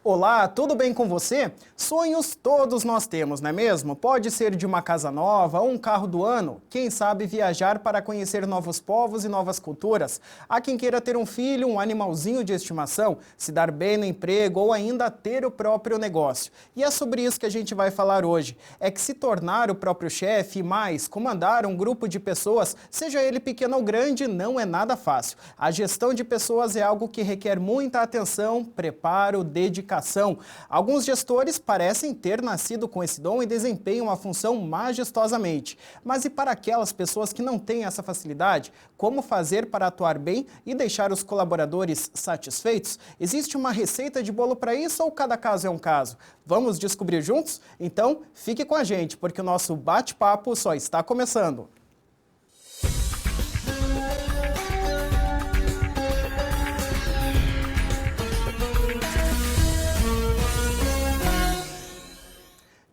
Olá, tudo bem com você? Sonhos todos nós temos, não é mesmo? Pode ser de uma casa nova ou um carro do ano. Quem sabe viajar para conhecer novos povos e novas culturas. Há quem queira ter um filho, um animalzinho de estimação, se dar bem no emprego ou ainda ter o próprio negócio. E é sobre isso que a gente vai falar hoje. É que se tornar o próprio chefe e mais, comandar um grupo de pessoas, seja ele pequeno ou grande, não é nada fácil. A gestão de pessoas é algo que requer muita atenção, preparo, dedicação. Alguns gestores parecem ter nascido com esse dom e desempenham a função majestosamente. Mas e para aquelas pessoas que não têm essa facilidade? Como fazer para atuar bem e deixar os colaboradores satisfeitos? Existe uma receita de bolo para isso ou cada caso é um caso? Vamos descobrir juntos? Então, fique com a gente, porque o nosso bate-papo só está começando.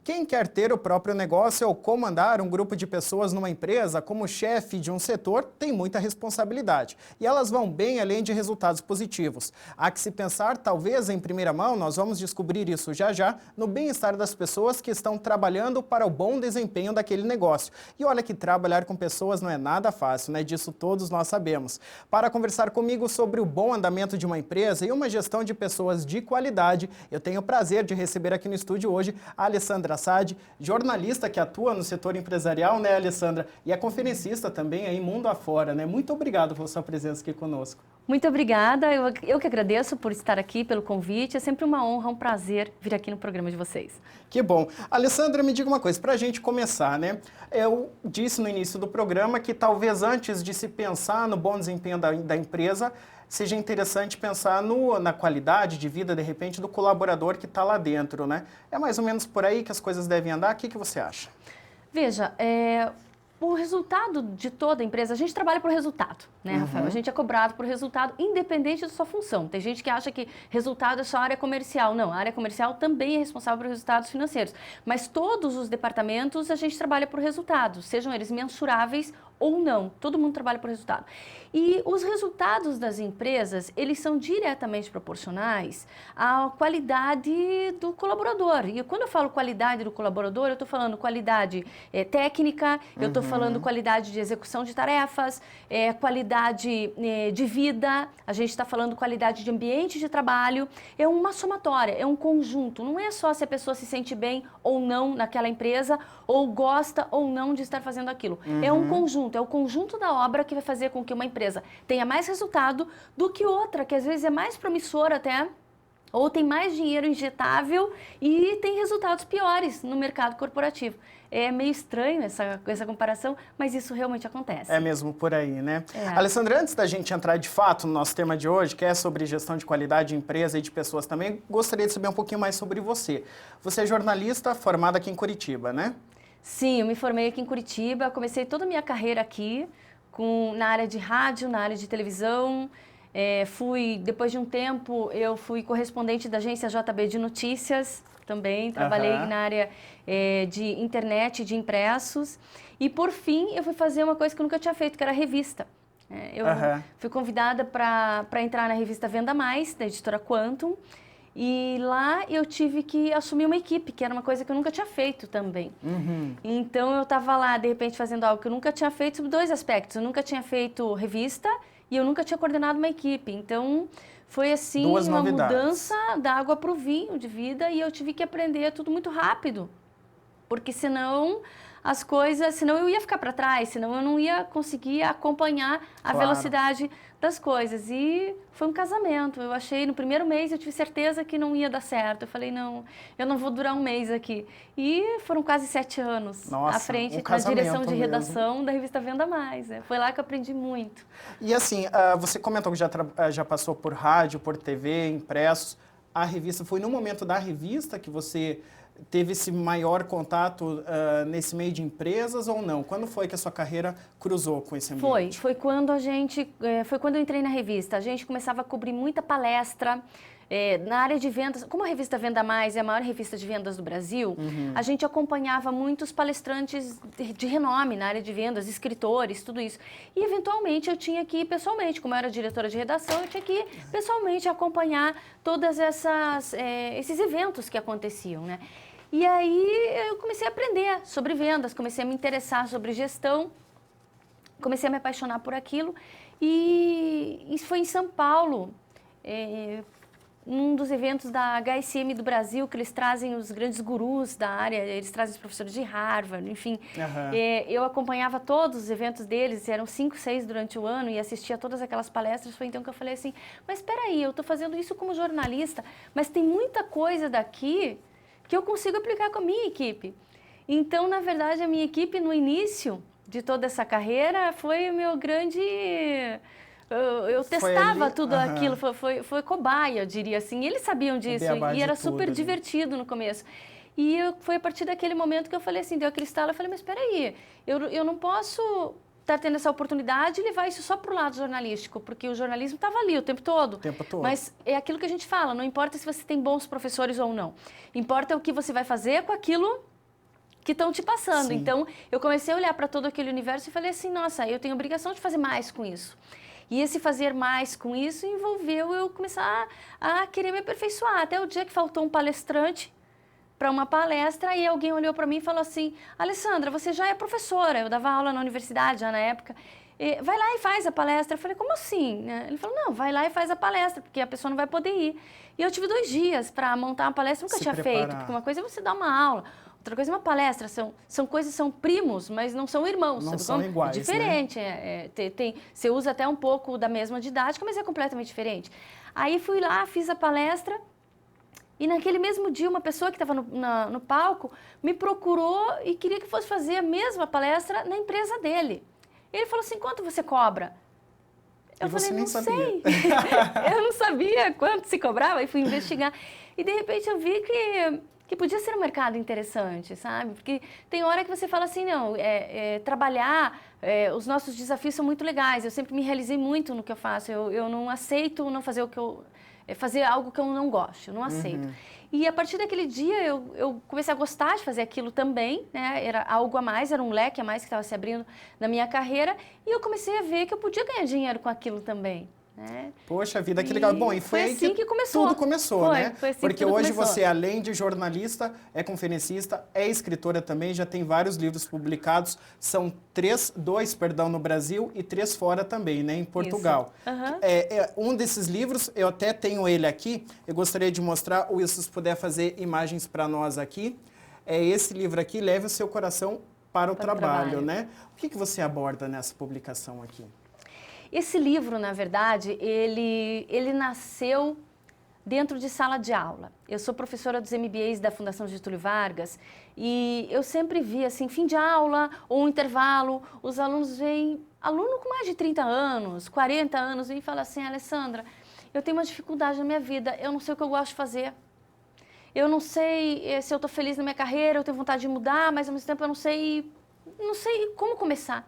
Quem quer ter o próprio negócio ou comandar um grupo de pessoas numa empresa como chefe de um setor tem muita responsabilidade. E elas vão bem além de resultados positivos. Há que se pensar, talvez em primeira mão, nós vamos descobrir isso já já, no bem-estar das pessoas que estão trabalhando para o bom desempenho daquele negócio. E olha que trabalhar com pessoas não é nada fácil, né? Disso todos nós sabemos. Para conversar comigo sobre o bom andamento de uma empresa e uma gestão de pessoas de qualidade, eu tenho o prazer de receber aqui no estúdio hoje a Alessandra Sade, jornalista que atua no setor empresarial, né, Alessandra? E é conferencista também aí mundo afora, né? Muito obrigado pela sua presença aqui conosco. Muito obrigada, eu que agradeço por estar aqui, pelo convite. É sempre uma honra, um prazer vir aqui no programa de vocês. Que bom. Alessandra, me diga uma coisa, para a gente começar, né? Eu disse no início do programa que talvez antes de se pensar no bom desempenho da empresa, seja interessante pensar na qualidade de vida, de repente, do colaborador que está lá dentro, né? É mais ou menos por aí que as coisas devem andar? O que você acha? Veja, o resultado de toda empresa, a gente trabalha por resultado, né, Rafael? A gente é cobrado por resultado, independente da sua função. Tem gente que acha que resultado é só área comercial. Não, a área comercial também é responsável por resultados financeiros. Mas todos os departamentos a gente trabalha por resultados, sejam eles mensuráveis ou não. Todo mundo trabalha por resultado. E os resultados das empresas, eles são diretamente proporcionais à qualidade do colaborador. E quando eu falo qualidade do colaborador, eu estou falando qualidade técnica, eu estou falando qualidade de execução de tarefas, qualidade de vida, a gente está falando qualidade de ambiente de trabalho. É uma somatória, é um conjunto. Não é só se a pessoa se sente bem ou não naquela empresa, ou gosta ou não de estar fazendo aquilo. É um conjunto, é o conjunto da obra que vai fazer com que uma empresa tenha mais resultado do que outra, que às vezes é mais promissora até, ou tem mais dinheiro injetável e tem resultados piores no mercado corporativo. É meio estranho essa comparação, mas isso realmente acontece. É mesmo por aí, né? É. Alessandra, antes da gente entrar de fato no nosso tema de hoje, que é sobre gestão de qualidade de empresa e de pessoas também, gostaria de saber um pouquinho mais sobre você. Você é jornalista formada aqui em Curitiba, né? Sim, eu me formei aqui em Curitiba, comecei toda a minha carreira aqui, na área de rádio, na área de televisão. Depois de um tempo, eu fui correspondente da agência JB de Notícias também, trabalhei na área de internet, de impressos. E, por fim, eu fui fazer uma coisa que eu nunca tinha feito, que era revista. Eu fui convidada para entrar na revista Venda Mais, da editora Quantum. E lá eu tive que assumir uma equipe, que era uma coisa que eu nunca tinha feito também. Então eu estava lá, de repente, fazendo algo que eu nunca tinha feito sobre dois aspectos. Eu nunca tinha feito revista e eu nunca tinha coordenado uma equipe. Então foi assim uma mudança da água para o vinho de vida e eu tive que aprender tudo muito rápido. Porque senão as coisas, senão eu ia ficar para trás, senão eu não ia conseguir acompanhar a velocidade das coisas. E foi um casamento. Eu achei, no primeiro mês, eu tive certeza que não ia dar certo. Eu falei, não, eu não vou durar um mês aqui. E foram quase 7 anos à frente da direção de redação da revista Venda Mais. Foi lá que eu aprendi muito. E assim, você comentou que já passou por rádio, por TV, impressos. A revista, foi no momento da revista que você teve esse maior contato nesse meio de empresas ou não? Quando foi que a sua carreira cruzou com esse ambiente? Foi quando eu entrei na revista. A gente começava a cobrir muita palestra, Na área de vendas, como a revista Venda Mais é a maior revista de vendas do Brasil, a gente acompanhava muitos palestrantes de renome na área de vendas, escritores, tudo isso. E, eventualmente, eu tinha que ir pessoalmente, como eu era diretora de redação, eu tinha que ir pessoalmente acompanhar todos esses eventos que aconteciam, né? E aí eu comecei a aprender sobre vendas, comecei a me interessar sobre gestão, comecei a me apaixonar por aquilo. E isso foi em São Paulo, num dos eventos da HSM do Brasil, que eles trazem os grandes gurus da área, eles trazem os professores de Harvard, enfim. Eu acompanhava todos os eventos deles, eram 5, 6 durante o ano, e assistia todas aquelas palestras. Foi então que eu falei assim, mas espera aí, eu estou fazendo isso como jornalista, mas tem muita coisa daqui que eu consigo aplicar com a minha equipe. Então, na verdade, a minha equipe, no início de toda essa carreira, foi o meu grande... Eu testava tudo aquilo, foi cobaia, eu diria assim. Eles sabiam disso e era super divertido no começo. E foi a partir daquele momento que eu falei assim, deu aquele estalo, eu falei, mas espera aí, eu não posso estar tendo essa oportunidade e levar isso só para o lado jornalístico, porque o jornalismo estava ali o tempo todo. O tempo todo. Mas é aquilo que a gente fala, não importa se você tem bons professores ou não. Importa o que você vai fazer com aquilo que estão te passando. Sim. Então, eu comecei a olhar para todo aquele universo e falei assim, nossa, eu tenho obrigação de fazer mais com isso. E esse fazer mais com isso envolveu eu começar a querer me aperfeiçoar. Até o dia que faltou um palestrante para uma palestra e alguém olhou para mim e falou assim, Alessandra, você já é professora, eu dava aula na universidade já na época, vai lá e faz a palestra. Eu falei, como assim? Ele falou, não, vai lá e faz a palestra, porque a pessoa não vai poder ir. E eu tive 2 dias para montar uma palestra, nunca tinha feito, porque uma coisa é você dar uma aula, outra coisa é uma palestra, são coisas, são primos, mas não são irmãos. Não são iguais, é diferente, né? Você usa até um pouco da mesma didática, mas é completamente diferente. Aí fui lá, fiz a palestra, e naquele mesmo dia uma pessoa que estava no palco me procurou e queria que fosse fazer a mesma palestra na empresa dele. Ele falou assim, quanto você cobra? Eu falei, não sei. Eu não sabia quanto se cobrava, e fui investigar. E de repente eu vi que podia ser um mercado interessante, sabe? Porque tem hora que você fala assim, não, trabalhar, os nossos desafios são muito legais, eu sempre me realizei muito no que eu faço, eu não aceito não fazer fazer algo que eu não gosto, eu não aceito. E a partir daquele dia eu comecei a gostar de fazer aquilo também, né? Era algo a mais, era um leque a mais que estava se abrindo na minha carreira, e eu comecei a ver que eu podia ganhar dinheiro com aquilo também. Poxa vida, que legal. Bom, e foi aí assim que começou. Tudo começou, né? Foi assim porque que tudo hoje começou. Você, além de jornalista, é conferencista, é escritora também, já tem vários livros publicados. São 2 no Brasil e 3 fora também, né? Em Portugal. Um desses livros, eu até tenho ele aqui, eu gostaria de mostrar, o Wilson, se puder fazer imagens para nós aqui. É esse livro aqui, Leve o Seu Coração para o Trabalho, né? O que você aborda nessa publicação aqui? Esse livro, na verdade, ele nasceu dentro de sala de aula. Eu sou professora dos MBAs da Fundação Getúlio Vargas e eu sempre vi, assim, fim de aula ou um intervalo, os alunos vêm, aluno com mais de 30 anos, 40 anos, vem e fala assim, Alessandra, eu tenho uma dificuldade na minha vida, eu não sei o que eu gosto de fazer. Eu não sei se eu estou feliz na minha carreira, eu tenho vontade de mudar, mas ao mesmo tempo eu não sei como começar.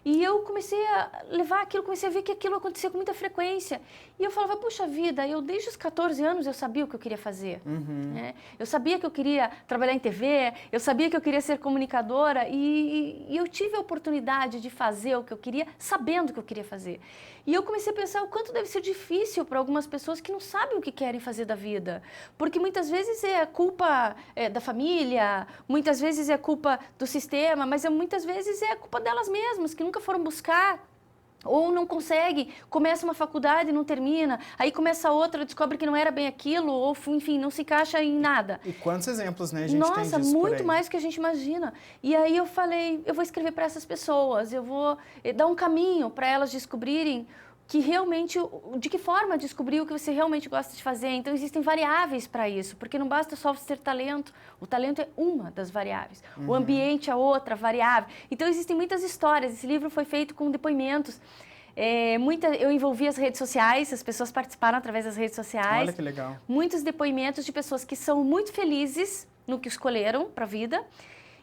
E eu comecei a levar aquilo, comecei a ver que aquilo acontecia com muita frequência. E eu falava, puxa vida, desde os 14 anos eu sabia o que eu queria fazer. Né? Eu sabia que eu queria trabalhar em TV, eu sabia que eu queria ser comunicadora e eu tive a oportunidade de fazer o que eu queria, sabendo o que eu queria fazer. E eu comecei a pensar o quanto deve ser difícil para algumas pessoas que não sabem o que querem fazer da vida. Porque muitas vezes é culpa da família, muitas vezes é culpa do sistema, mas muitas vezes é culpa delas mesmas, que nunca foram buscar. Ou não consegue, começa uma faculdade e não termina, aí começa outra, descobre que não era bem aquilo, ou enfim, não se encaixa em nada. E quantos exemplos, né, a gente Nossa, tem disso por aí. muito mais do que a gente imagina. E aí eu falei, eu vou escrever para essas pessoas, eu vou dar um caminho para elas descobrirem que realmente, de que forma descobrir o que você realmente gosta de fazer. Então, existem variáveis para isso, porque não basta só você ter talento. O talento é uma das variáveis. O ambiente é outra variável. Então, existem muitas histórias. Esse livro foi feito com depoimentos. Eu envolvi as redes sociais, as pessoas participaram através das redes sociais. Olha que legal. Muitos depoimentos de pessoas que são muito felizes no que escolheram para a vida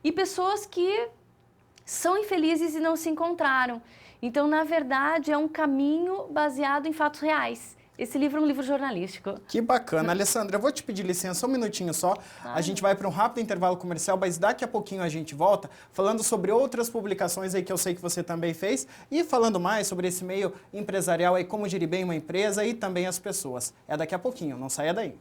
e pessoas que são infelizes e não se encontraram. Então, na verdade, é um caminho baseado em fatos reais. Esse livro é um livro jornalístico. Que bacana. Alessandra, eu vou te pedir licença um minutinho só. A gente vai para um rápido intervalo comercial, mas daqui a pouquinho a gente volta falando sobre outras publicações aí que eu sei que você também fez e falando mais sobre esse meio empresarial aí, como gerir bem uma empresa e também as pessoas. É daqui a pouquinho, não saia daí.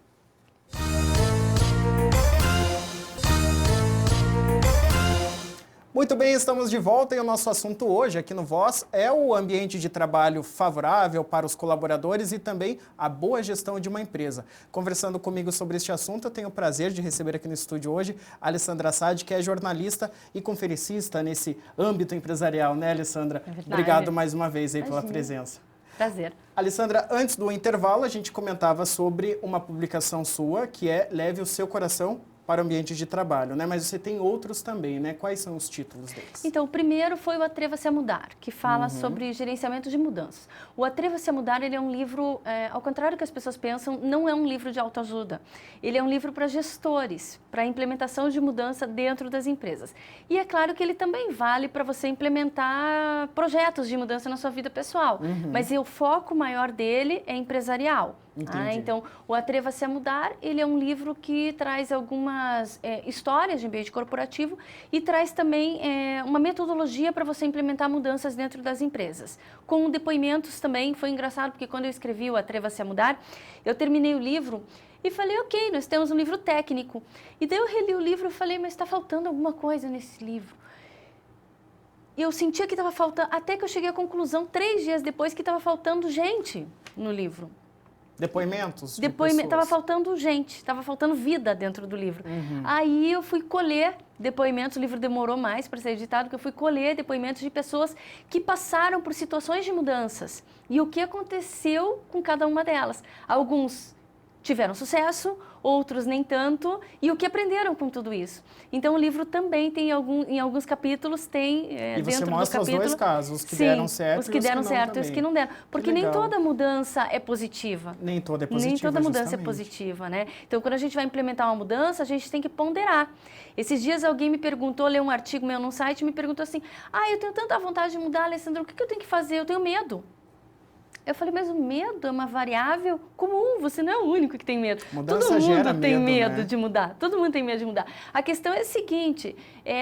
Muito bem, estamos de volta e o nosso assunto hoje aqui no Voz é o ambiente de trabalho favorável para os colaboradores e também a boa gestão de uma empresa. Conversando comigo sobre este assunto, eu tenho o prazer de receber aqui no estúdio hoje a Alessandra Assad, que é jornalista e conferencista nesse âmbito empresarial, né, Alessandra? Obrigado mais uma vez aí pela presença. Prazer. Alessandra, antes do intervalo, a gente comentava sobre uma publicação sua, que é Leve o Seu Coração para o Ambiente de Trabalho, né? Mas você tem outros também, né? Quais são os títulos deles? Então, o primeiro foi o Atreva-se a Mudar, que fala sobre gerenciamento de mudanças. O Atreva-se a Mudar, ele é um livro, ao contrário do que as pessoas pensam, não é um livro de autoajuda. Ele é um livro para gestores, para a implementação de mudança dentro das empresas. E é claro que ele também vale para você implementar projetos de mudança na sua vida pessoal. Mas o foco maior dele é empresarial. Então, o Atreva-se a Mudar, ele é um livro que traz algumas histórias de ambiente corporativo e traz também uma metodologia para você implementar mudanças dentro das empresas. Com depoimentos também, foi engraçado, porque quando eu escrevi o Atreva-se a Mudar, eu terminei o livro e falei, ok, nós temos um livro técnico. E daí eu reli o livro e falei, mas está faltando alguma coisa nesse livro. E eu sentia que estava faltando, até que eu cheguei à conclusão, 3 dias depois, que estava faltando gente no livro. Depoimentos? Estava faltando gente, estava faltando vida dentro do livro. Aí eu fui colher depoimentos, o livro demorou mais para ser editado, porque eu fui colher depoimentos de pessoas que passaram por situações de mudanças. E o que aconteceu com cada uma delas. Alguns tiveram sucesso, outros nem tanto, e o que aprenderam com tudo isso. Então, o livro também tem, em alguns capítulos, tem e dentro você mostra do capítulo, os dois casos, os que sim, deram certo os que deram certo e os que não deram. Porque nem toda mudança é positiva. Nem toda é positiva, Nem toda mudança justamente. é positiva, né? Então, quando a gente vai implementar uma mudança, a gente tem que ponderar. Esses dias alguém me perguntou, leu um artigo meu num site, me perguntou assim, eu tenho tanta vontade de mudar, Alessandra, o que eu tenho que fazer? Eu tenho medo. Eu falei, mas o medo é uma variável comum, você não é o único que tem medo. Mudança Todo mundo gera tem medo, né? de mudar, todo mundo tem medo de mudar. A questão é a seguinte,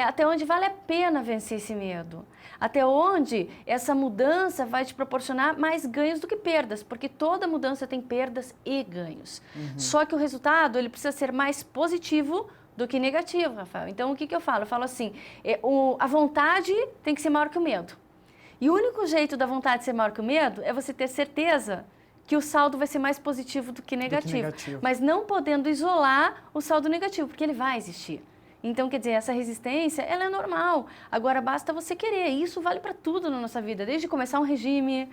até onde vale a pena vencer esse medo? Até onde essa mudança vai te proporcionar mais ganhos do que perdas, porque toda mudança tem perdas e ganhos. Só que o resultado, ele precisa ser mais positivo do que negativo, Rafael. Então, o que eu falo? Eu falo assim, a vontade tem que ser maior que o medo. E o único jeito da vontade ser maior que o medo é você ter certeza que o saldo vai ser mais positivo do que negativo. Mas não podendo isolar o saldo negativo, porque ele vai existir. Então, quer dizer, essa resistência, ela é normal. Agora, basta você querer. E isso vale para tudo na nossa vida. Desde começar um regime,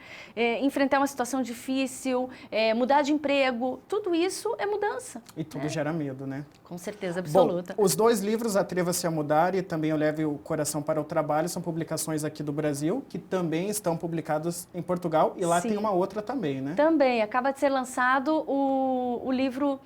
enfrentar uma situação difícil, mudar de emprego. Tudo isso é mudança. E tudo gera medo, né? Com certeza absoluta. Bom, os 2 livros, Atreva-se a Mudar e também Eu Leve o Coração para o Trabalho, são publicações aqui do Brasil, que também estão publicados em Portugal. E lá tem uma outra também, né? Também. Acaba de ser lançado o livro...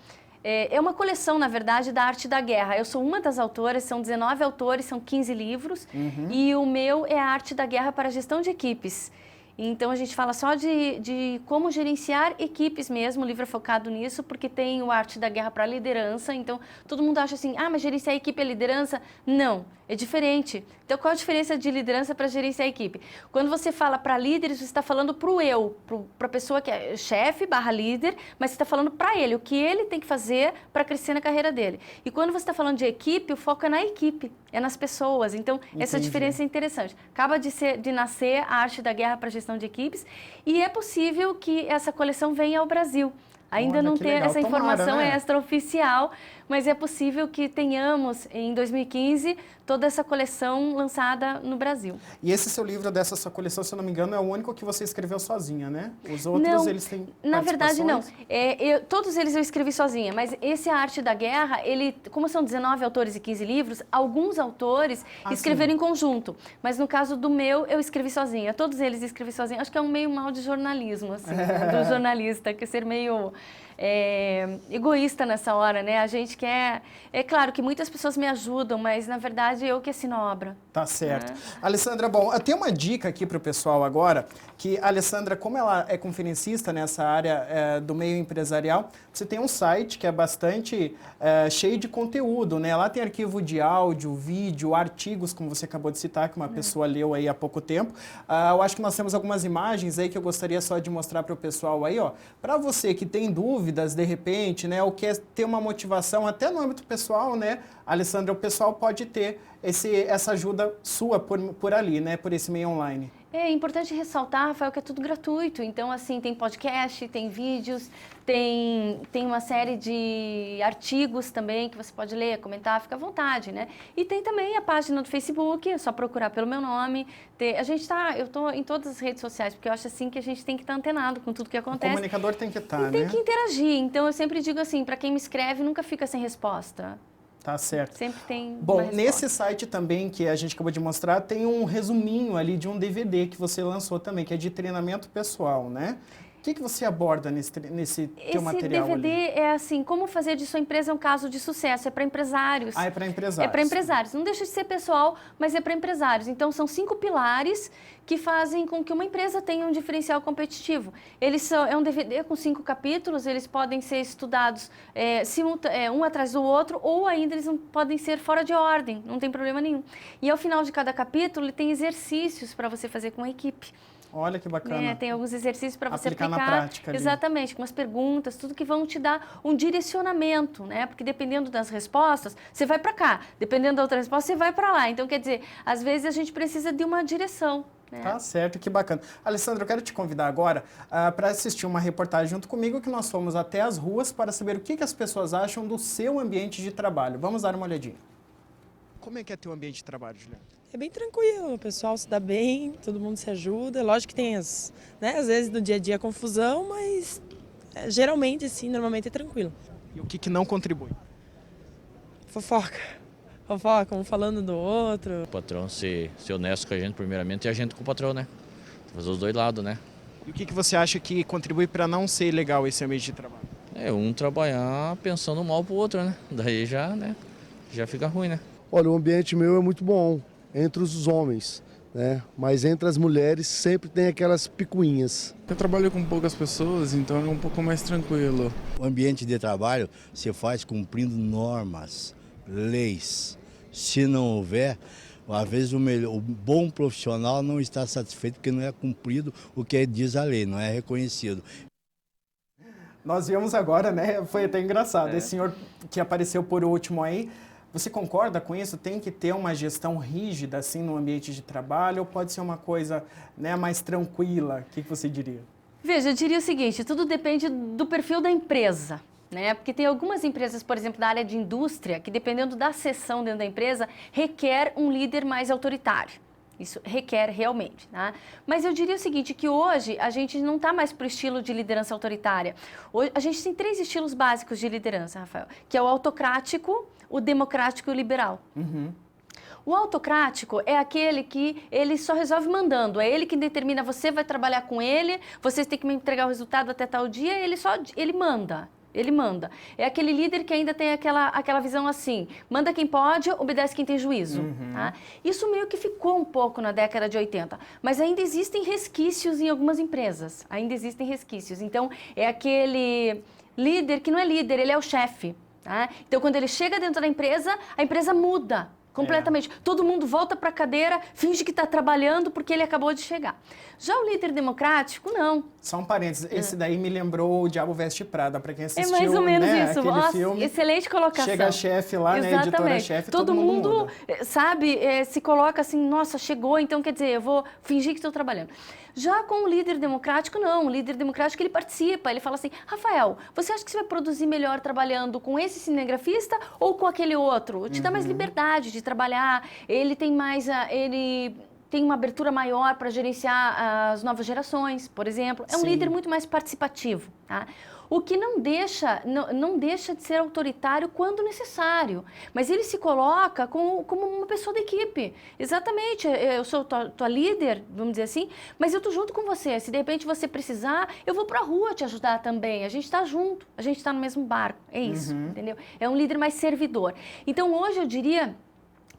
É uma coleção, na verdade, da Arte da Guerra. Eu sou uma das autoras, são 19 autores, são 15 livros. E o meu é a Arte da Guerra para a Gestão de Equipes. Então, a gente fala só de como gerenciar equipes mesmo, o livro é focado nisso, porque tem o Arte da Guerra para a Liderança. Então, todo mundo acha assim, mas gerenciar a equipe é liderança? Não, é diferente. Então, qual a diferença de liderança para gerenciar a equipe? Quando você fala para líderes, você está falando para o eu, para a pessoa que é chefe / líder, mas você está falando para ele, o que ele tem que fazer para crescer na carreira dele. E quando você está falando de equipe, o foco é na equipe, é nas pessoas. Então, essa diferença é interessante. Acaba de nascer a Arte da Guerra para a Gestão de Equipes e é possível que essa coleção venha ao Brasil. Ainda não tem essa informação extraoficial, mas é possível que tenhamos, em 2015, toda essa coleção lançada no Brasil. E esse seu livro dessa sua coleção, se eu não me engano, é o único que você escreveu sozinha, né? Os outros, eles têm na verdade, não. Todos eles eu escrevi sozinha, mas esse A Arte da Guerra, como são 19 autores e 15 livros, alguns autores escreveram em conjunto. Mas no caso do meu, eu escrevi sozinha. Todos eles escrevi sozinha. Acho que é um meio mal de jornalismo, assim, do jornalista, que ser meio... egoísta nessa hora, né? A gente quer... É claro que muitas pessoas me ajudam, mas na verdade eu que assino a obra. Tá certo. Alessandra, bom, tem uma dica aqui para o pessoal agora, que a Alessandra, como ela é conferencista nessa área do meio empresarial, você tem um site que é bastante cheio de conteúdo, né? Lá tem arquivo de áudio, vídeo, artigos, como você acabou de citar, que uma pessoa leu aí há pouco tempo. Eu acho que nós temos algumas imagens aí que eu gostaria só de mostrar para o pessoal aí, ó. Para você que tem dúvidas, de repente, né, ou quer ter uma motivação até no âmbito pessoal, né, Alessandra, o pessoal pode ter essa ajuda sua por ali, né, por esse meio online. É importante ressaltar, Rafael, que é tudo gratuito. Então, assim, tem podcast, tem vídeos, tem uma série de artigos também que você pode ler, comentar, fica à vontade, né? E tem também a página do Facebook, é só procurar pelo meu nome. Eu estou em todas as redes sociais, porque eu acho assim que a gente tem que estar antenado com tudo que acontece. O comunicador tem que estar, né? Tem que interagir. Então, eu sempre digo assim, para quem me escreve, nunca fica sem resposta. Tá certo. Sempre tem Bom, nesse site também que a gente acabou de mostrar, tem um resuminho ali de um DVD que você lançou também, que é de treinamento pessoal, né? O que você aborda nesse teu material ali? Esse DVD é assim, como fazer de sua empresa um caso de sucesso, é para empresários. É para empresários. É para empresários, não deixa de ser pessoal, mas é para empresários. Então, são 5 pilares que fazem com que uma empresa tenha um diferencial competitivo. É um DVD com 5 capítulos, eles podem ser estudados um atrás do outro, ou ainda eles podem ser fora de ordem, não tem problema nenhum. E ao final de cada capítulo, ele tem exercícios para você fazer com a equipe. Olha que bacana. Tem alguns exercícios para você aplicar. Na prática ali. Exatamente, com as perguntas, tudo que vão te dar um direcionamento, né? Porque dependendo das respostas, você vai para cá. Dependendo da outra resposta, você vai para lá. Então, quer dizer, às vezes a gente precisa de uma direção. Né? Tá certo, que bacana. Alessandra, eu quero te convidar agora para assistir uma reportagem junto comigo, que nós fomos até as ruas para saber o que as pessoas acham do seu ambiente de trabalho. Vamos dar uma olhadinha. Como é que é teu ambiente de trabalho, Juliana? É bem tranquilo, o pessoal se dá bem, todo mundo se ajuda. Lógico que tem às vezes no dia a dia confusão, mas geralmente, assim, normalmente é tranquilo. E o que não contribui? Fofoca, um falando do outro. O patrão ser honesto com a gente primeiramente e a gente com o patrão, né? Fazer os dois lados, né? E o que você acha que contribui para não ser legal esse ambiente de trabalho? Um trabalhar pensando mal pro outro, né? Daí já fica ruim, né? Olha, o ambiente meu é muito bom entre os homens, né? Mas entre as mulheres sempre tem aquelas picuinhas. Eu trabalho com poucas pessoas, então é um pouco mais tranquilo. O ambiente de trabalho se faz cumprindo normas, leis. Se não houver, às vezes o bom profissional não está satisfeito porque não é cumprido o que diz a lei, não é reconhecido. Nós vimos agora, né? Foi até engraçado. Esse senhor que apareceu por último aí, você concorda com isso? Tem que ter uma gestão rígida assim no ambiente de trabalho ou pode ser uma coisa, né, mais tranquila? O que você diria? Veja, eu diria o seguinte, tudo depende do perfil da empresa, né? Porque tem algumas empresas, por exemplo, da área de indústria, que dependendo da seção dentro da empresa, requer um líder mais autoritário. Isso requer realmente, né? Mas eu diria o seguinte, que hoje a gente não está mais para o estilo de liderança autoritária. Hoje, a gente tem 3 estilos básicos de liderança, Rafael, que é o autocrático, o democrático e o liberal. O autocrático é aquele que ele só resolve mandando, é ele que determina, você vai trabalhar com ele, você tem que me entregar o resultado até tal dia, ele manda. Ele manda. É aquele líder que ainda tem aquela visão assim, manda quem pode, obedece quem tem juízo. Tá? Isso meio que ficou um pouco na década de 80, mas ainda existem resquícios em algumas empresas, ainda existem resquícios. Então, é aquele líder que não é líder, ele é o chefe. Tá? Então, quando ele chega dentro da empresa, a empresa muda completamente. Todo mundo volta para a cadeira, finge que está trabalhando porque ele acabou de chegar. Já o líder democrático, não. Só um parênteses, esse daí me lembrou o Diabo Veste Prada, para quem assistiu, é mais ou menos né, isso. aquele Nossa, filme. Excelente colocação. Chega a chefe lá, né, editora-chefe, todo mundo muda. Sabe, se coloca assim, nossa, chegou, então quer dizer, eu vou fingir que estou trabalhando. Já com o líder democrático, não. O líder democrático, ele participa, ele fala assim, Rafael, você acha que você vai produzir melhor trabalhando com esse cinegrafista ou com aquele outro? Te dá mais liberdade de trabalhar, ele tem mais, ele tem uma abertura maior para gerenciar as novas gerações, por exemplo. É um líder muito mais participativo, tá? o que não deixa de ser autoritário quando necessário. Mas ele se coloca como uma pessoa da equipe. Exatamente, eu sou tua líder, vamos dizer assim, mas eu estou junto com você. Se de repente você precisar, eu vou para a rua te ajudar também. A gente está junto, a gente está no mesmo barco. É isso, entendeu? É um líder mais servidor. Então, hoje eu diria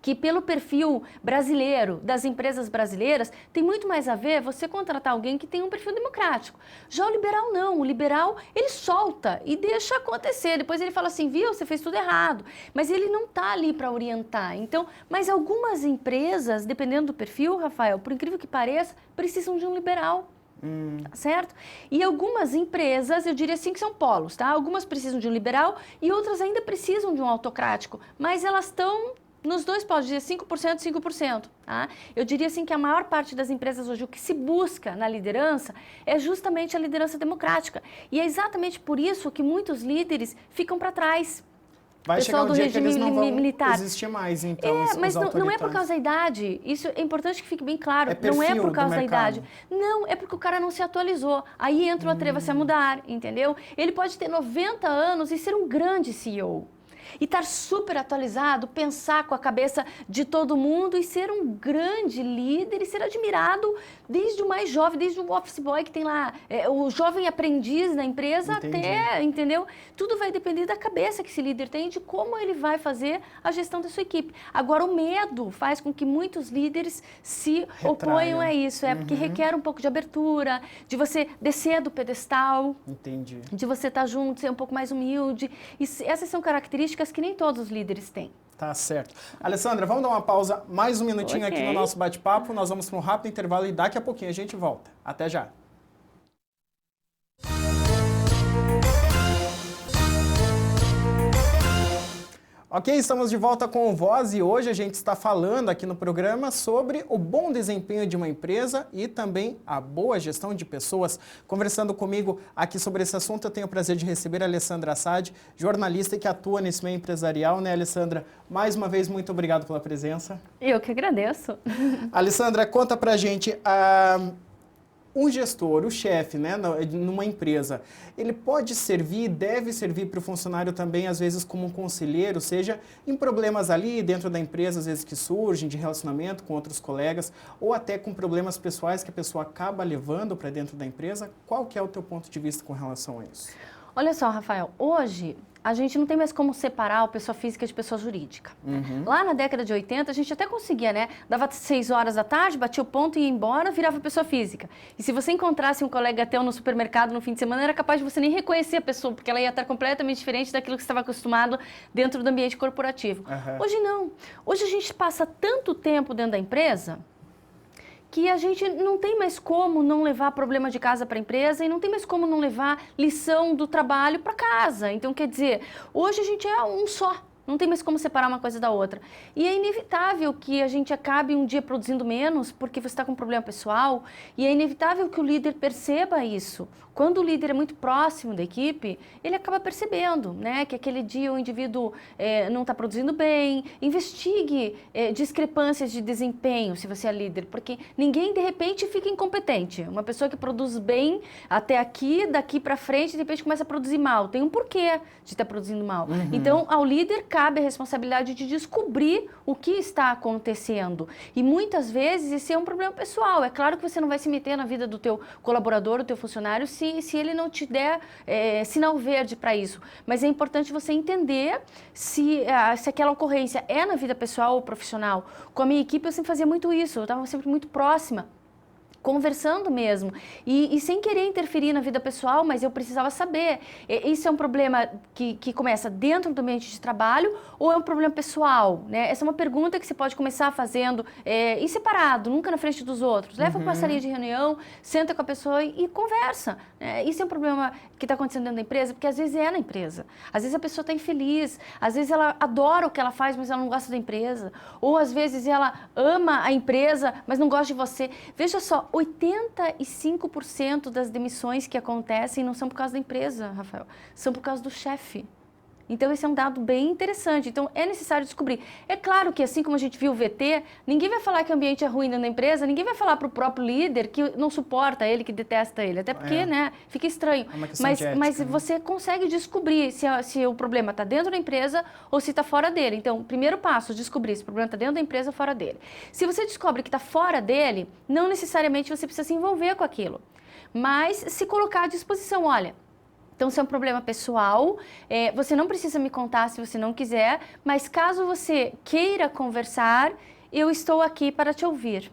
que pelo perfil brasileiro, das empresas brasileiras, tem muito mais a ver você contratar alguém que tem um perfil democrático. Já o liberal não, o liberal ele solta e deixa acontecer, depois ele fala assim, viu, você fez tudo errado, mas ele não está ali para orientar. Então, mas algumas empresas, dependendo do perfil, Rafael, por incrível que pareça, precisam de um liberal. Tá certo? E algumas empresas, eu diria assim que são polos, tá? Algumas precisam de um liberal e outras ainda precisam de um autocrático, mas elas estão nos dois polos, dizer 5%, 5%. Tá? Eu diria assim que a maior parte das empresas hoje, o que se busca na liderança é justamente a liderança democrática. E é exatamente por isso que muitos líderes ficam para trás. Vai chegar um dia que eles não vão militar. existir mais, então, mas não é por causa da idade. Isso é importante que fique bem claro. Não é por causa da idade. Não, é porque o cara não se atualizou. Aí entra o atreva-se a mudar, entendeu? Ele pode ter 90 anos e ser um grande CEO. E estar super atualizado, pensar com a cabeça de todo mundo e ser um grande líder e ser admirado desde o mais jovem, desde o office boy que tem lá, o jovem aprendiz da empresa até, entendeu? Tudo vai depender da cabeça que esse líder tem, de como ele vai fazer a gestão da sua equipe. Agora, o medo faz com que muitos líderes se oponham a isso, porque requer um pouco de abertura, de você descer do pedestal, de você estar junto, ser um pouco mais humilde. E essas são características que nem todos os líderes têm. Tá certo. Alessandra, vamos dar uma pausa, mais um minutinho aqui no nosso bate-papo. Nós vamos para um rápido intervalo e daqui a pouquinho a gente volta. Até já. Ok, estamos de volta com o Voz e hoje a gente está falando aqui no programa sobre o bom desempenho de uma empresa e também a boa gestão de pessoas. Conversando comigo aqui sobre esse assunto, eu tenho o prazer de receber a Alessandra Assad, jornalista que atua nesse meio empresarial, né, Alessandra? Mais uma vez, muito obrigado pela presença. Eu que agradeço. Alessandra, conta pra gente, um gestor, o chefe, né, numa empresa, ele pode servir, deve servir para o funcionário também, às vezes, como um conselheiro, seja em problemas ali dentro da empresa, às vezes que surgem, de relacionamento com outros colegas, ou até com problemas pessoais que a pessoa acaba levando para dentro da empresa. Qual que é o teu ponto de vista com relação a isso? Olha só, Rafael, hoje a gente não tem mais como separar a pessoa física de pessoa jurídica. Lá na década de 80, a gente até conseguia, né? Dava 6 horas da tarde, batia o ponto e ia embora, virava pessoa física. E se você encontrasse um colega teu no supermercado no fim de semana, era capaz de você nem reconhecer a pessoa, porque ela ia estar completamente diferente daquilo que você estava acostumado dentro do ambiente corporativo. Hoje não. Hoje a gente passa tanto tempo dentro da empresa que a gente não tem mais como não levar problema de casa para a empresa e não tem mais como não levar lição do trabalho para casa. Então, quer dizer, hoje a gente é um só. Não tem mais como separar uma coisa da outra. E é inevitável que a gente acabe um dia produzindo menos porque você está com um problema pessoal. E é inevitável que o líder perceba isso. Quando o líder é muito próximo da equipe, ele acaba percebendo, né, que aquele dia o indivíduo não está produzindo bem. Investigue discrepâncias de desempenho, se você é líder, porque ninguém, de repente, fica incompetente. Uma pessoa que produz bem até aqui, daqui para frente, de repente começa a produzir mal. Tem um porquê de estar produzindo mal. Então, ao líder cabe a responsabilidade de descobrir o que está acontecendo. E muitas vezes esse é um problema pessoal. É claro que você não vai se meter na vida do teu colaborador, do teu funcionário, se ele não te der sinal verde para isso. Mas é importante você entender se aquela ocorrência é na vida pessoal ou profissional. Com a minha equipe eu sempre fazia muito isso, eu estava sempre muito próxima, conversando mesmo, e sem querer interferir na vida pessoal, mas eu precisava saber, isso é um problema que começa dentro do ambiente de trabalho ou é um problema pessoal, né? Essa é uma pergunta que você pode começar fazendo em separado, nunca na frente dos outros. Leva para uma salinha de reunião, senta com a pessoa e conversa. Isso é um problema que está acontecendo dentro da empresa, porque às vezes é na empresa, às vezes a pessoa está infeliz, às vezes ela adora o que ela faz, mas ela não gosta da empresa, ou às vezes ela ama a empresa, mas não gosta de você. Veja só, 85% das demissões que acontecem não são por causa da empresa, Rafael, são por causa do chefe. Então, esse é um dado bem interessante. Então, é necessário descobrir. É claro que, assim como a gente viu o VT, ninguém vai falar que o ambiente é ruim dentro da empresa, ninguém vai falar para o próprio líder que não suporta ele, que detesta ele. Até porque, né, fica estranho. É uma questão de ética, mas né? você consegue descobrir se o problema está dentro da empresa ou se está fora dele. Então, primeiro passo, descobrir se o problema está dentro da empresa ou fora dele. Se você descobre que está fora dele, não necessariamente você precisa se envolver com aquilo, mas se colocar à disposição. Olha, então, se é um problema pessoal, você não precisa me contar se você não quiser, mas caso você queira conversar, eu estou aqui para te ouvir.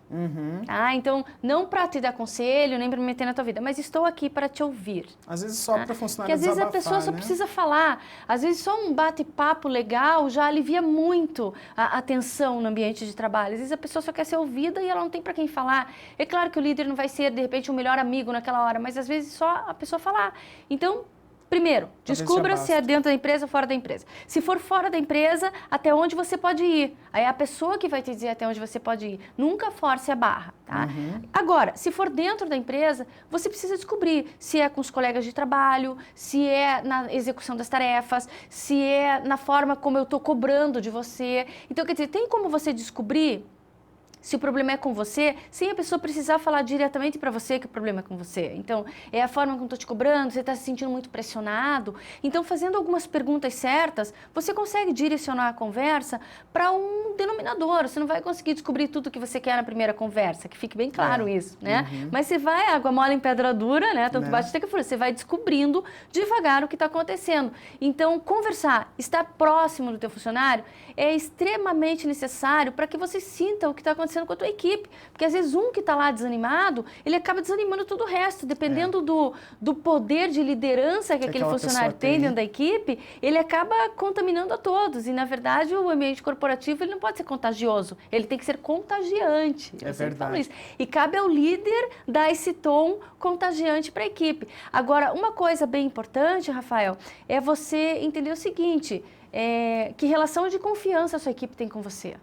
Tá? Então, não para te dar conselho, nem para me meter na tua vida, mas estou aqui para te ouvir. Às vezes só para funcionar Porque às vezes a desabafar, pessoa só né? precisa falar. Às vezes só um bate-papo legal já alivia muito a tensão no ambiente de trabalho. Às vezes a pessoa só quer ser ouvida e ela não tem para quem falar. É claro que o líder não vai ser, de repente, o melhor amigo naquela hora, mas às vezes só a pessoa falar. Então, primeiro, Talvez descubra já se é basta. dentro da empresa ou fora da empresa. Se for fora da empresa, até onde você pode ir. Aí é a pessoa que vai te dizer até onde você pode ir. Nunca force a barra, tá? Agora, se for dentro da empresa, você precisa descobrir se é com os colegas de trabalho, se é na execução das tarefas, se é na forma como eu estou cobrando de você. Então, quer dizer, tem como você descobrir se o problema é com você, sem a pessoa precisar falar diretamente para você que o problema é com você. Então, é a forma como estou te cobrando, você está se sentindo muito pressionado. Então, fazendo algumas perguntas certas, você consegue direcionar a conversa para um denominador. Você não vai conseguir descobrir tudo o que você quer na primeira conversa, que fique bem claro isso, né? Mas você vai, água mole em pedra dura, né? Tanto bate até que fura. Você vai descobrindo devagar o que está acontecendo. Então, conversar, estar próximo do teu funcionário é extremamente necessário para que você sinta o que está acontecendo com a tua equipe, porque às vezes um que está lá desanimado, ele acaba desanimando todo o resto, dependendo do poder de liderança que aquele aquela funcionário pessoa tem tem. dentro da equipe, ele acaba contaminando a todos, e na verdade o ambiente corporativo ele não pode ser contagioso, ele tem que ser contagiante. É Eu sempre falo verdade. isso. E cabe ao líder dar esse tom contagiante para a equipe. Agora, uma coisa bem importante, Rafael, é você entender o seguinte, que relação de confiança a sua equipe tem com você.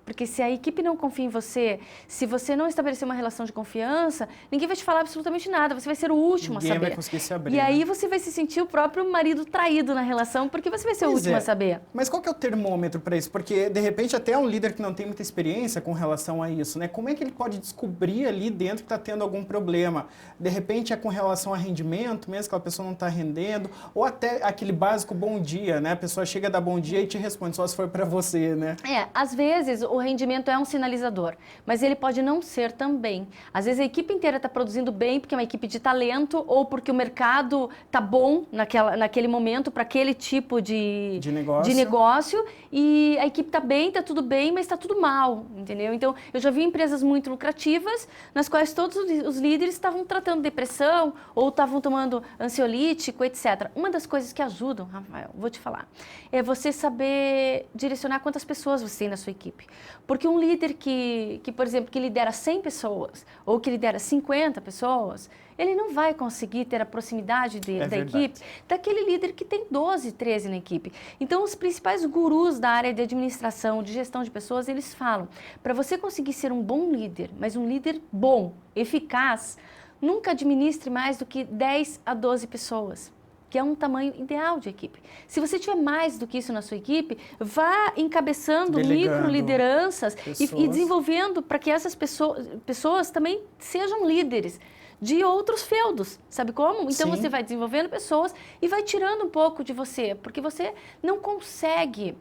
Porque se a equipe não confia em você, se você não estabelecer uma relação de confiança, ninguém vai te falar absolutamente nada, você vai ser o último a Ninguém saber. vai conseguir se abrir, E aí né? você vai se sentir o próprio marido traído na relação, porque você vai ser o Pois último é. a saber. Mas qual que é o termômetro para isso? Porque, de repente, até um líder que não tem muita experiência com relação a isso, né? Como é que ele pode descobrir ali dentro que está tendo algum problema? De repente é com relação a rendimento, mesmo que a pessoa não está rendendo, ou até aquele básico bom dia, né? A pessoa chega a dar bom dia e te responde só se for para você, né? Às vezes o rendimento é um sinalizador, mas ele pode não ser também. Às vezes a equipe inteira está produzindo bem porque é uma equipe de talento ou porque o mercado está bom naquele momento para aquele tipo de negócio e a equipe está bem, está tudo bem, mas está tudo mal, entendeu? Então, eu já vi empresas muito lucrativas nas quais todos os líderes estavam tratando depressão ou estavam tomando ansiolítico, etc. Uma das coisas que ajudam, Rafael, vou te falar, é você saber direcionar quantas pessoas você tem na sua equipe. Porque um líder que, por exemplo, que lidera 100 pessoas ou que lidera 50 pessoas, ele não vai conseguir ter a proximidade da equipe daquele líder que tem 12, 13 na equipe. Então, os principais gurus da área de administração, de gestão de pessoas, eles falam, para você conseguir ser um bom líder, mas um líder bom, eficaz, nunca administre mais do que 10 a 12 pessoas, que é um tamanho ideal de equipe. Se você tiver mais do que isso na sua equipe, vá encabeçando micro-lideranças e desenvolvendo para que essas pessoas também sejam líderes de outros feudos, sabe como? Então você vai desenvolvendo pessoas e vai tirando um pouco de você, porque você não consegue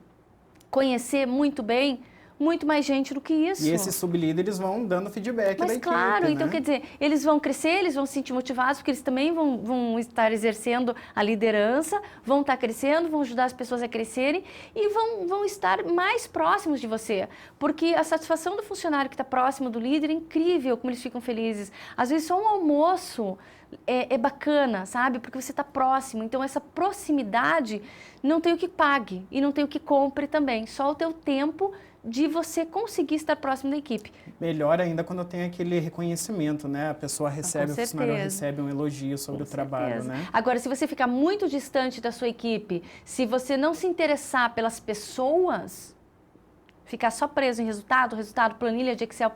conhecer muito bem muito mais gente do que isso. E esses sublíderes vão dando feedback da equipe, claro, então né? quer dizer, eles vão crescer, eles vão se sentir motivados, porque eles também vão estar exercendo a liderança, vão estar crescendo, vão ajudar as pessoas a crescerem e vão estar mais próximos de você. Porque a satisfação do funcionário que está próximo do líder é incrível, como eles ficam felizes. Às vezes só um almoço é bacana, sabe? Porque você está próximo. Então essa proximidade não tem o que pague e não tem o que compre também. Só o teu tempo de você conseguir estar próximo da equipe. Melhor ainda quando tem aquele reconhecimento, né? A pessoa recebe, o funcionário recebe um elogio sobre o trabalho, né? Agora, se você ficar muito distante da sua equipe, se você não se interessar pelas pessoas, ficar só preso em resultado, planilha de Excel,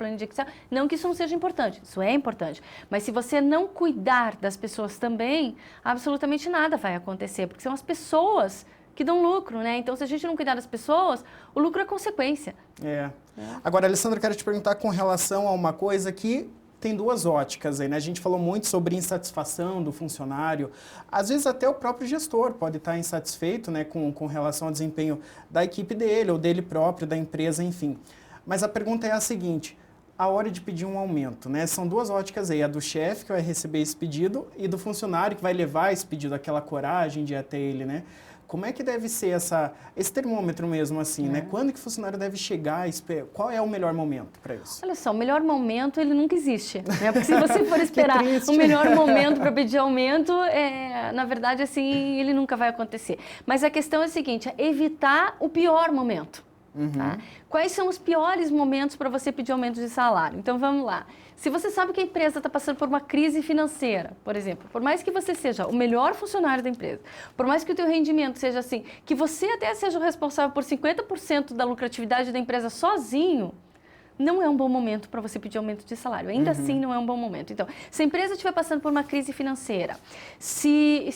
não que isso não seja importante, isso é importante. Mas se você não cuidar das pessoas também, absolutamente nada vai acontecer, porque são as pessoas que dão lucro, né? Então, se a gente não cuidar das pessoas, o lucro é consequência. Agora, Alessandra, eu quero te perguntar com relação a uma coisa que tem duas óticas aí, né? A gente falou muito sobre insatisfação do funcionário. Às vezes até o próprio gestor pode estar insatisfeito, né, com relação ao desempenho da equipe dele ou dele próprio, da empresa, enfim. Mas a pergunta é a seguinte: a hora de pedir um aumento, né? São duas óticas aí, a do chefe que vai receber esse pedido e do funcionário que vai levar esse pedido, aquela coragem de ir até ele, né? Como é que deve ser esse termômetro mesmo, assim, né? Quando que o funcionário deve chegar? Qual é o melhor momento para isso? Olha só, o melhor momento, ele nunca existe, né? Porque se você for esperar o melhor momento para pedir aumento, na verdade, assim, ele nunca vai acontecer. Mas a questão é a seguinte, é evitar o pior momento. Tá? Quais são os piores momentos para você pedir aumento de salário? Então, vamos lá. Se você sabe que a empresa está passando por uma crise financeira, por exemplo, por mais que você seja o melhor funcionário da empresa, por mais que o teu rendimento seja assim, que você até seja o responsável por 50% da lucratividade da empresa sozinho, não é um bom momento para você pedir aumento de salário. Ainda assim, não é um bom momento. Então, se a empresa estiver passando por uma crise financeira, se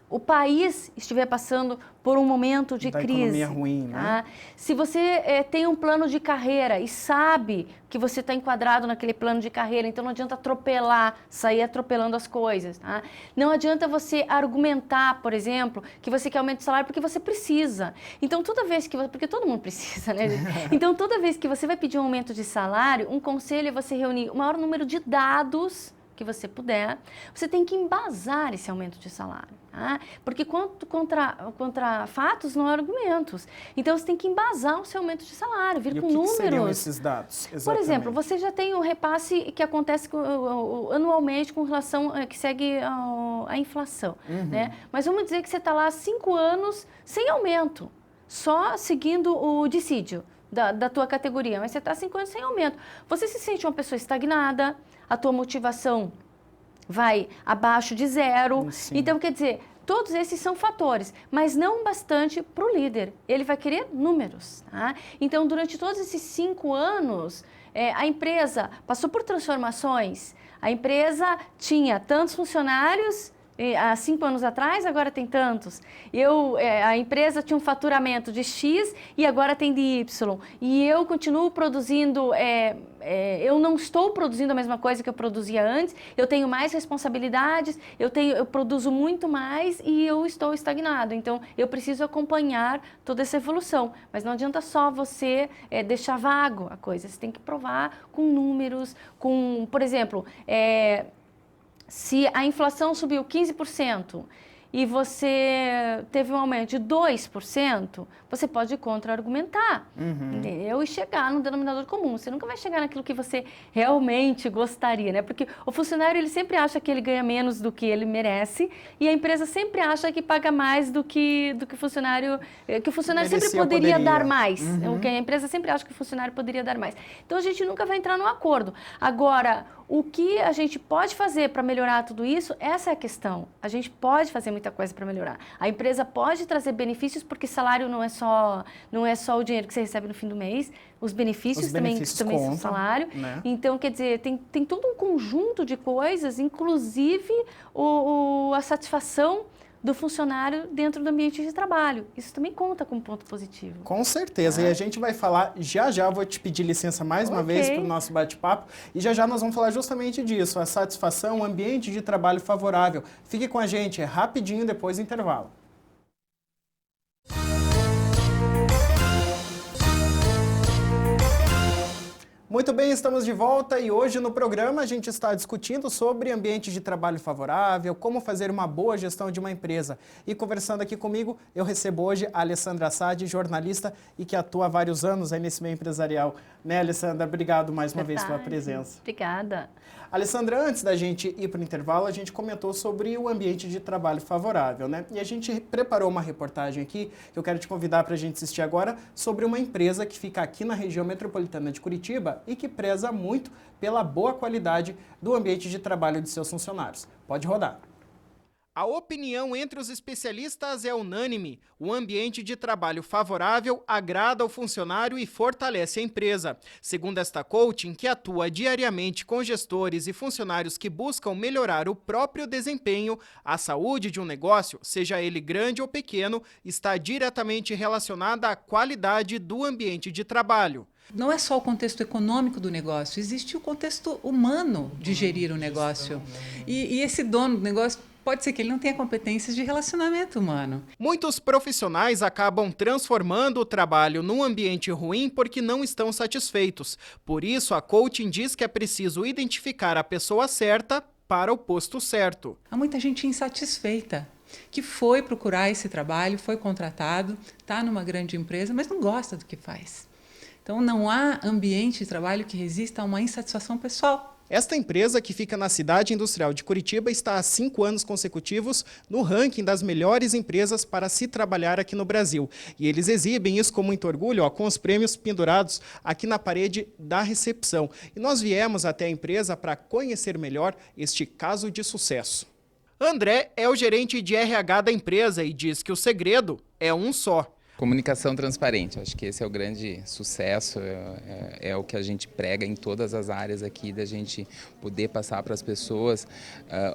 o país estiver passando por um momento de crise, economia ruim, né? Tá? Se você tem um plano de carreira e sabe que você está enquadrado naquele plano de carreira, então não adianta atropelar, sair atropelando as coisas. Tá? Não adianta você argumentar, por exemplo, que você quer aumento de salário porque você precisa. Então, toda vez que porque todo mundo precisa, né? Então, toda vez que você vai pedir um aumento de salário, um conselho é você reunir o maior número de dados que você puder, você tem que embasar esse aumento de salário, tá? Porque contra fatos não há argumentos. Então, você tem que embasar o seu aumento de salário, vir com números. E o que seriam esses dados? Exatamente. Por exemplo, você já tem um repasse que acontece anualmente com relação, que segue a inflação, né? Mas vamos dizer que você está lá há 5 anos sem aumento, só seguindo o dissídio da tua categoria, mas você está há 5 anos sem aumento. Você se sente uma pessoa estagnada, a tua motivação vai abaixo de 0. Sim. Então, quer dizer, todos esses são fatores, mas não bastante para o líder. Ele vai querer números. Tá? Então, durante todos esses 5 anos, a empresa passou por transformações. A empresa tinha tantos funcionários há 5 anos atrás, agora tem tantos. A empresa tinha um faturamento de X e agora tem de Y. E eu continuo produzindo, eu não estou produzindo a mesma coisa que eu produzia antes, eu tenho mais responsabilidades, eu produzo muito mais e eu estou estagnado. Então, eu preciso acompanhar toda essa evolução. Mas não adianta só você deixar vago a coisa, você tem que provar com números, por exemplo, se a inflação subiu 15% e você teve um aumento de 2%, você pode contra-argumentar, entendeu? E chegar no denominador comum. Você nunca vai chegar naquilo que você realmente gostaria, né? Porque o funcionário, ele sempre acha que ele ganha menos do que ele merece e a empresa sempre acha que paga mais do que o funcionário sempre poderia dar mais. A empresa sempre acha que o funcionário poderia dar mais. Então, a gente nunca vai entrar num acordo. Agora, o que a gente pode fazer para melhorar tudo isso, essa é a questão. A gente pode fazer muita coisa para melhorar. A empresa pode trazer benefícios, porque salário não é só o dinheiro que você recebe no fim do mês, os benefícios também são salário. Né? Então, quer dizer, tem todo um conjunto de coisas, inclusive a satisfação do funcionário dentro do ambiente de trabalho. Isso também conta como ponto positivo. Com certeza. E a gente vai falar já, vou te pedir licença mais uma vez para o nosso bate-papo, e já nós vamos falar justamente disso, a satisfação, o ambiente de trabalho favorável. Fique com a gente, é rapidinho depois do intervalo. Muito bem, estamos de volta e hoje no programa a gente está discutindo sobre ambiente de trabalho favorável, como fazer uma boa gestão de uma empresa. E conversando aqui comigo, eu recebo hoje a Alessandra Assad, jornalista e que atua há vários anos aí nesse meio empresarial. Né, Alessandra? Obrigado mais uma vez pela presença. Obrigada. Alessandra, antes da gente ir para o intervalo, a gente comentou sobre o ambiente de trabalho favorável, né? E a gente preparou uma reportagem aqui, que eu quero te convidar para a gente assistir agora, sobre uma empresa que fica aqui na região metropolitana de Curitiba e que preza muito pela boa qualidade do ambiente de trabalho de seus funcionários. Pode rodar. A opinião entre os especialistas é unânime. O ambiente de trabalho favorável agrada ao funcionário e fortalece a empresa. Segundo esta coaching, que atua diariamente com gestores e funcionários que buscam melhorar o próprio desempenho, a saúde de um negócio, seja ele grande ou pequeno, está diretamente relacionada à qualidade do ambiente de trabalho. Não é só o contexto econômico do negócio, existe o contexto humano de gerir o negócio. E esse dono do negócio pode ser que ele não tenha competências de relacionamento humano. Muitos profissionais acabam transformando o trabalho num ambiente ruim porque não estão satisfeitos. Por isso, a coaching diz que é preciso identificar a pessoa certa para o posto certo. Há muita gente insatisfeita que foi procurar esse trabalho, foi contratado, está numa grande empresa, mas não gosta do que faz. Então, não há ambiente de trabalho que resista a uma insatisfação pessoal. Esta empresa, que fica na cidade industrial de Curitiba, está há 5 anos consecutivos no ranking das melhores empresas para se trabalhar aqui no Brasil. E eles exibem isso com muito orgulho, com os prêmios pendurados aqui na parede da recepção. E nós viemos até a empresa para conhecer melhor este caso de sucesso. André é o gerente de RH da empresa e diz que o segredo é um só. Comunicação transparente, acho que esse é o grande sucesso, é o que a gente prega em todas as áreas aqui, da gente poder passar para as pessoas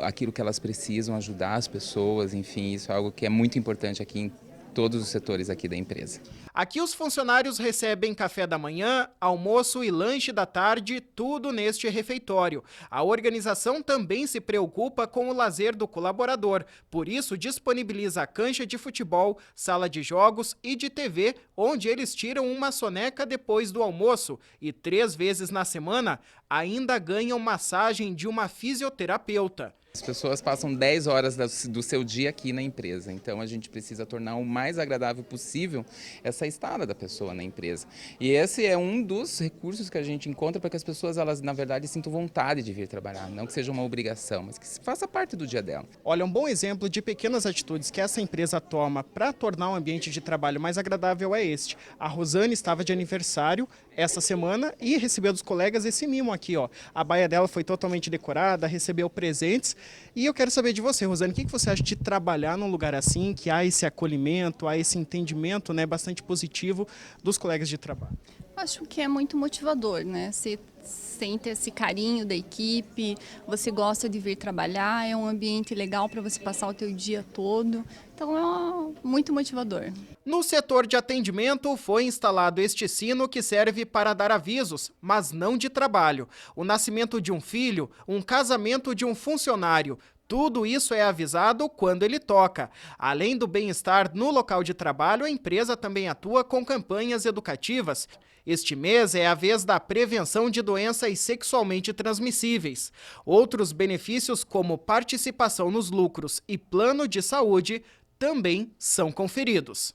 aquilo que elas precisam, ajudar as pessoas, enfim, isso é algo que é muito importante aqui em todos os setores aqui da empresa. Aqui os funcionários recebem café da manhã, almoço e lanche da tarde, tudo neste refeitório. A organização também se preocupa com o lazer do colaborador, por isso disponibiliza a cancha de futebol, sala de jogos e de TV, onde eles tiram uma soneca depois do almoço e 3 vezes na semana ainda ganham massagem de uma fisioterapeuta. As pessoas passam 10 horas do seu dia aqui na empresa, então a gente precisa tornar o mais agradável possível essa estada da pessoa na empresa. E esse é um dos recursos que a gente encontra para que as pessoas, elas na verdade, sintam vontade de vir trabalhar, não que seja uma obrigação, mas que faça parte do dia dela. Olha, um bom exemplo de pequenas atitudes que essa empresa toma para tornar o ambiente de trabalho mais agradável é este. A Rosane estava de aniversário essa semana e recebeu dos colegas esse mimo aqui, ó. A baia dela foi totalmente decorada, recebeu presentes. E eu quero saber de você, Rosane, o que você acha de trabalhar num lugar assim, que há esse acolhimento, há esse entendimento, né, bastante positivo dos colegas de trabalho? Acho que é muito motivador, né? Você sente esse carinho da equipe, você gosta de vir trabalhar, é um ambiente legal para você passar o teu dia todo. Então é muito motivador. No setor de atendimento foi instalado este sino que serve para dar avisos, mas não de trabalho. O nascimento de um filho, um casamento de um funcionário, tudo isso é avisado quando ele toca. Além do bem-estar no local de trabalho, a empresa também atua com campanhas educativas. Este mês é a vez da prevenção de doenças sexualmente transmissíveis. Outros benefícios, como participação nos lucros e plano de saúde, também são conferidos.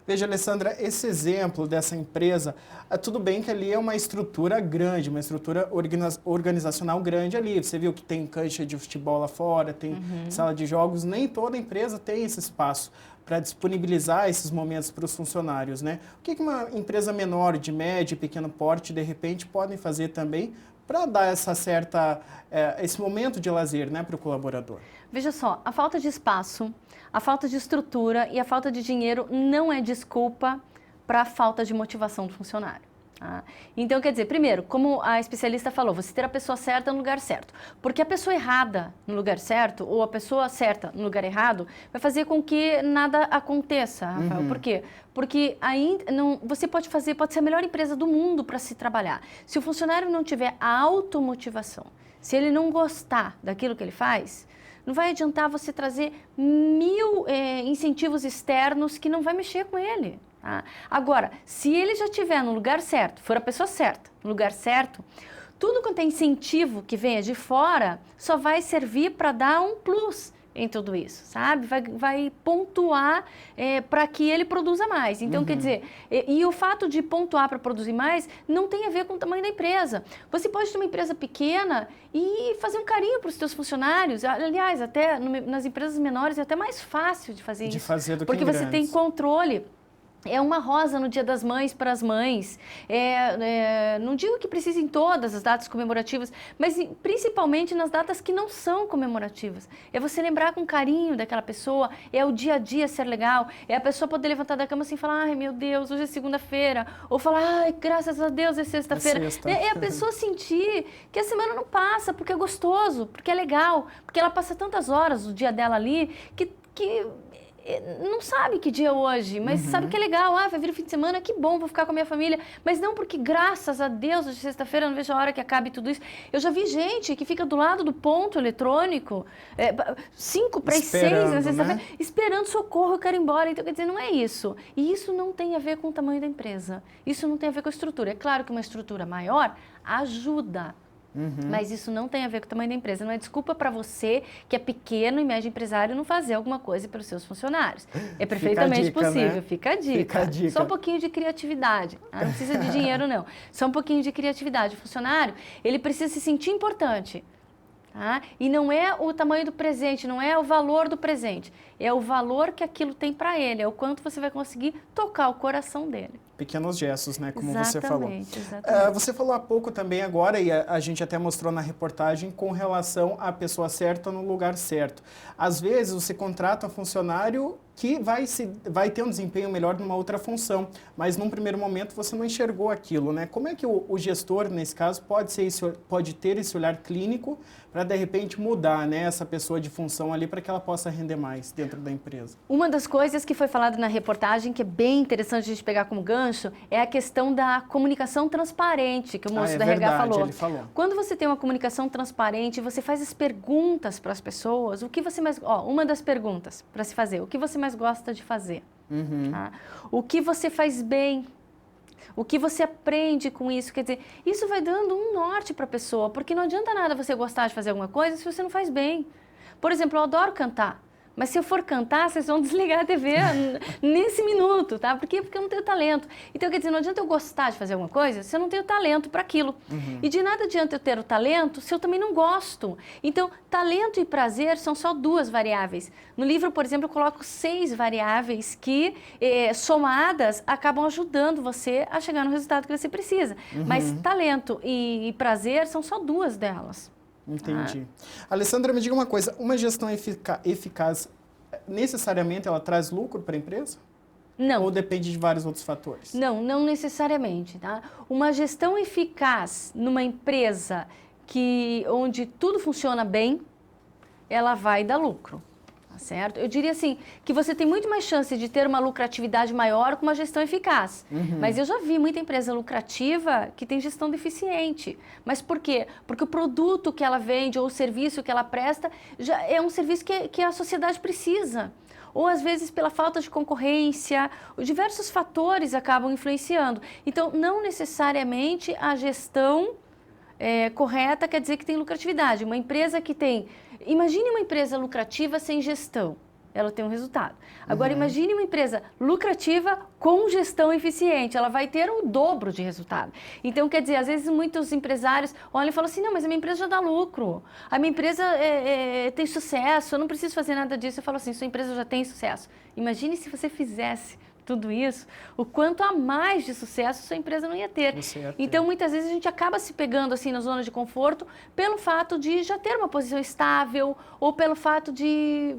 Veja, Alessandra, esse exemplo dessa empresa, tudo bem que ali é uma estrutura grande, uma estrutura organizacional grande ali. Você viu que tem cancha de futebol lá fora, tem sala de jogos, nem toda empresa tem esse espaço para disponibilizar esses momentos para os funcionários, né? O que uma empresa menor, de médio e pequeno porte, de repente, podem fazer também para dar esse momento de lazer, né, para o colaborador? Veja só, a falta de espaço, a falta de estrutura e a falta de dinheiro não é desculpa para a falta de motivação do funcionário. Tá? Então, quer dizer, primeiro, como a especialista falou, você ter a pessoa certa no lugar certo. Porque a pessoa errada no lugar certo ou a pessoa certa no lugar errado vai fazer com que nada aconteça, Rafael. Por quê? Porque ainda não, você pode ser a melhor empresa do mundo para se trabalhar. Se o funcionário não tiver a automotivação, se ele não gostar daquilo que ele faz, não vai adiantar você trazer 1000 incentivos externos que não vai mexer com ele. Tá? Agora, se ele já estiver no lugar certo, for a pessoa certa, no lugar certo, tudo quanto é incentivo que venha de fora só vai servir para dar um plus em tudo isso, sabe? Vai pontuar para que ele produza mais. Então, quer dizer, e o fato de pontuar para produzir mais não tem a ver com o tamanho da empresa. Você pode ter uma empresa pequena e fazer um carinho para os seus funcionários. Aliás, até nas empresas menores é até mais fácil de fazer isso. Do que porque você tem controle É uma rosa no Dia das Mães para as mães. Não digo que precise em todas as datas comemorativas, mas principalmente nas datas que não são comemorativas. É você lembrar com carinho daquela pessoa, é o dia a dia ser legal, é a pessoa poder levantar da cama assim e falar, ai meu Deus, hoje é segunda-feira, ou falar, ai graças a Deus é sexta-feira. É a pessoa sentir que a semana não passa, porque é gostoso, porque é legal, porque ela passa tantas horas do dia dela ali que não sabe que dia é hoje, mas sabe que é legal. Vai vir o fim de semana, que bom, vou ficar com a minha família. Mas não porque, graças a Deus, hoje é sexta-feira, não vejo a hora que acabe tudo isso. Eu já vi gente que fica do lado do ponto eletrônico, 5 para as 6 na sexta-feira, esperando socorro, eu quero ir embora. Então, quer dizer, não é isso. E isso não tem a ver com o tamanho da empresa. Isso não tem a ver com a estrutura. É claro que uma estrutura maior ajuda. Mas isso não tem a ver com o tamanho da empresa. Não é desculpa para você, que é pequeno e médio empresário, não fazer alguma coisa pelos seus funcionários. É perfeitamente possível. Né? Fica a dica. Só um pouquinho de criatividade. Não precisa de dinheiro, não. Só um pouquinho de criatividade. O funcionário, ele precisa se sentir importante. Tá? E não é o tamanho do presente, não é o valor do presente. É o valor que aquilo tem para ele. É o quanto você vai conseguir tocar o coração dele. Pequenos gestos, né? Como exatamente, você falou. Exatamente. Você falou há pouco também agora, e a gente até mostrou na reportagem, com relação à pessoa certa no lugar certo. Às vezes, você contrata um funcionário que vai ter um desempenho melhor numa outra função, mas num primeiro momento você não enxergou aquilo, né? Como é que o gestor, nesse caso, pode ter esse olhar clínico para, de repente, mudar, né, essa pessoa de função ali para que ela possa render mais dentro da empresa? Uma das coisas que foi falada na reportagem, que é bem interessante a gente pegar como gancho, é a questão da comunicação transparente, que o moço da RH falou. Ele falou. Quando você tem uma comunicação transparente, você faz as perguntas para as pessoas, o que você mais... uma das perguntas para se fazer, o que você mais gosta de fazer? Tá? O que você faz bem? O que você aprende com isso? Quer dizer, isso vai dando um norte para a pessoa, porque não adianta nada você gostar de fazer alguma coisa se você não faz bem. Por exemplo, eu adoro cantar. Mas se eu for cantar, vocês vão desligar a TV nesse minuto, tá? Por quê? Porque eu não tenho talento. Então, quer dizer, não adianta eu gostar de fazer alguma coisa se eu não tenho talento para aquilo. E de nada adianta eu ter o talento se eu também não gosto. Então, talento e prazer são só 2 variáveis. No livro, por exemplo, eu coloco 6 variáveis que, somadas, acabam ajudando você a chegar no resultado que você precisa. Mas talento e prazer são só 2 delas. Entendi. Alessandra, me diga uma coisa, uma gestão eficaz, necessariamente ela traz lucro para a empresa? Não. Ou depende de vários outros fatores? Não, não necessariamente, tá? Uma gestão eficaz numa empresa onde tudo funciona bem, ela vai dar lucro. Certo? Eu diria assim, que você tem muito mais chance de ter uma lucratividade maior com uma gestão eficaz. Mas eu já vi muita empresa lucrativa que tem gestão deficiente. Mas por quê? Porque o produto que ela vende ou o serviço que ela presta já é um serviço que a sociedade precisa. Ou às vezes pela falta de concorrência, diversos fatores acabam influenciando. Então, não necessariamente a gestão correta quer dizer que tem lucratividade. Uma empresa que tem... Imagine uma empresa lucrativa sem gestão. Ela tem um resultado. Agora, imagine uma empresa lucrativa com gestão eficiente. Ela vai ter o dobro de resultado. Então, quer dizer, às vezes muitos empresários olham e falam assim, não, mas a minha empresa já dá lucro. A minha empresa tem sucesso, eu não preciso fazer nada disso. Eu falo assim, sua empresa já tem sucesso. Imagine se você fizesse tudo isso, o quanto a mais de sucesso sua empresa não ia ter. Então, muitas vezes a gente acaba se pegando assim na zona de conforto pelo fato de já ter uma posição estável ou pelo fato de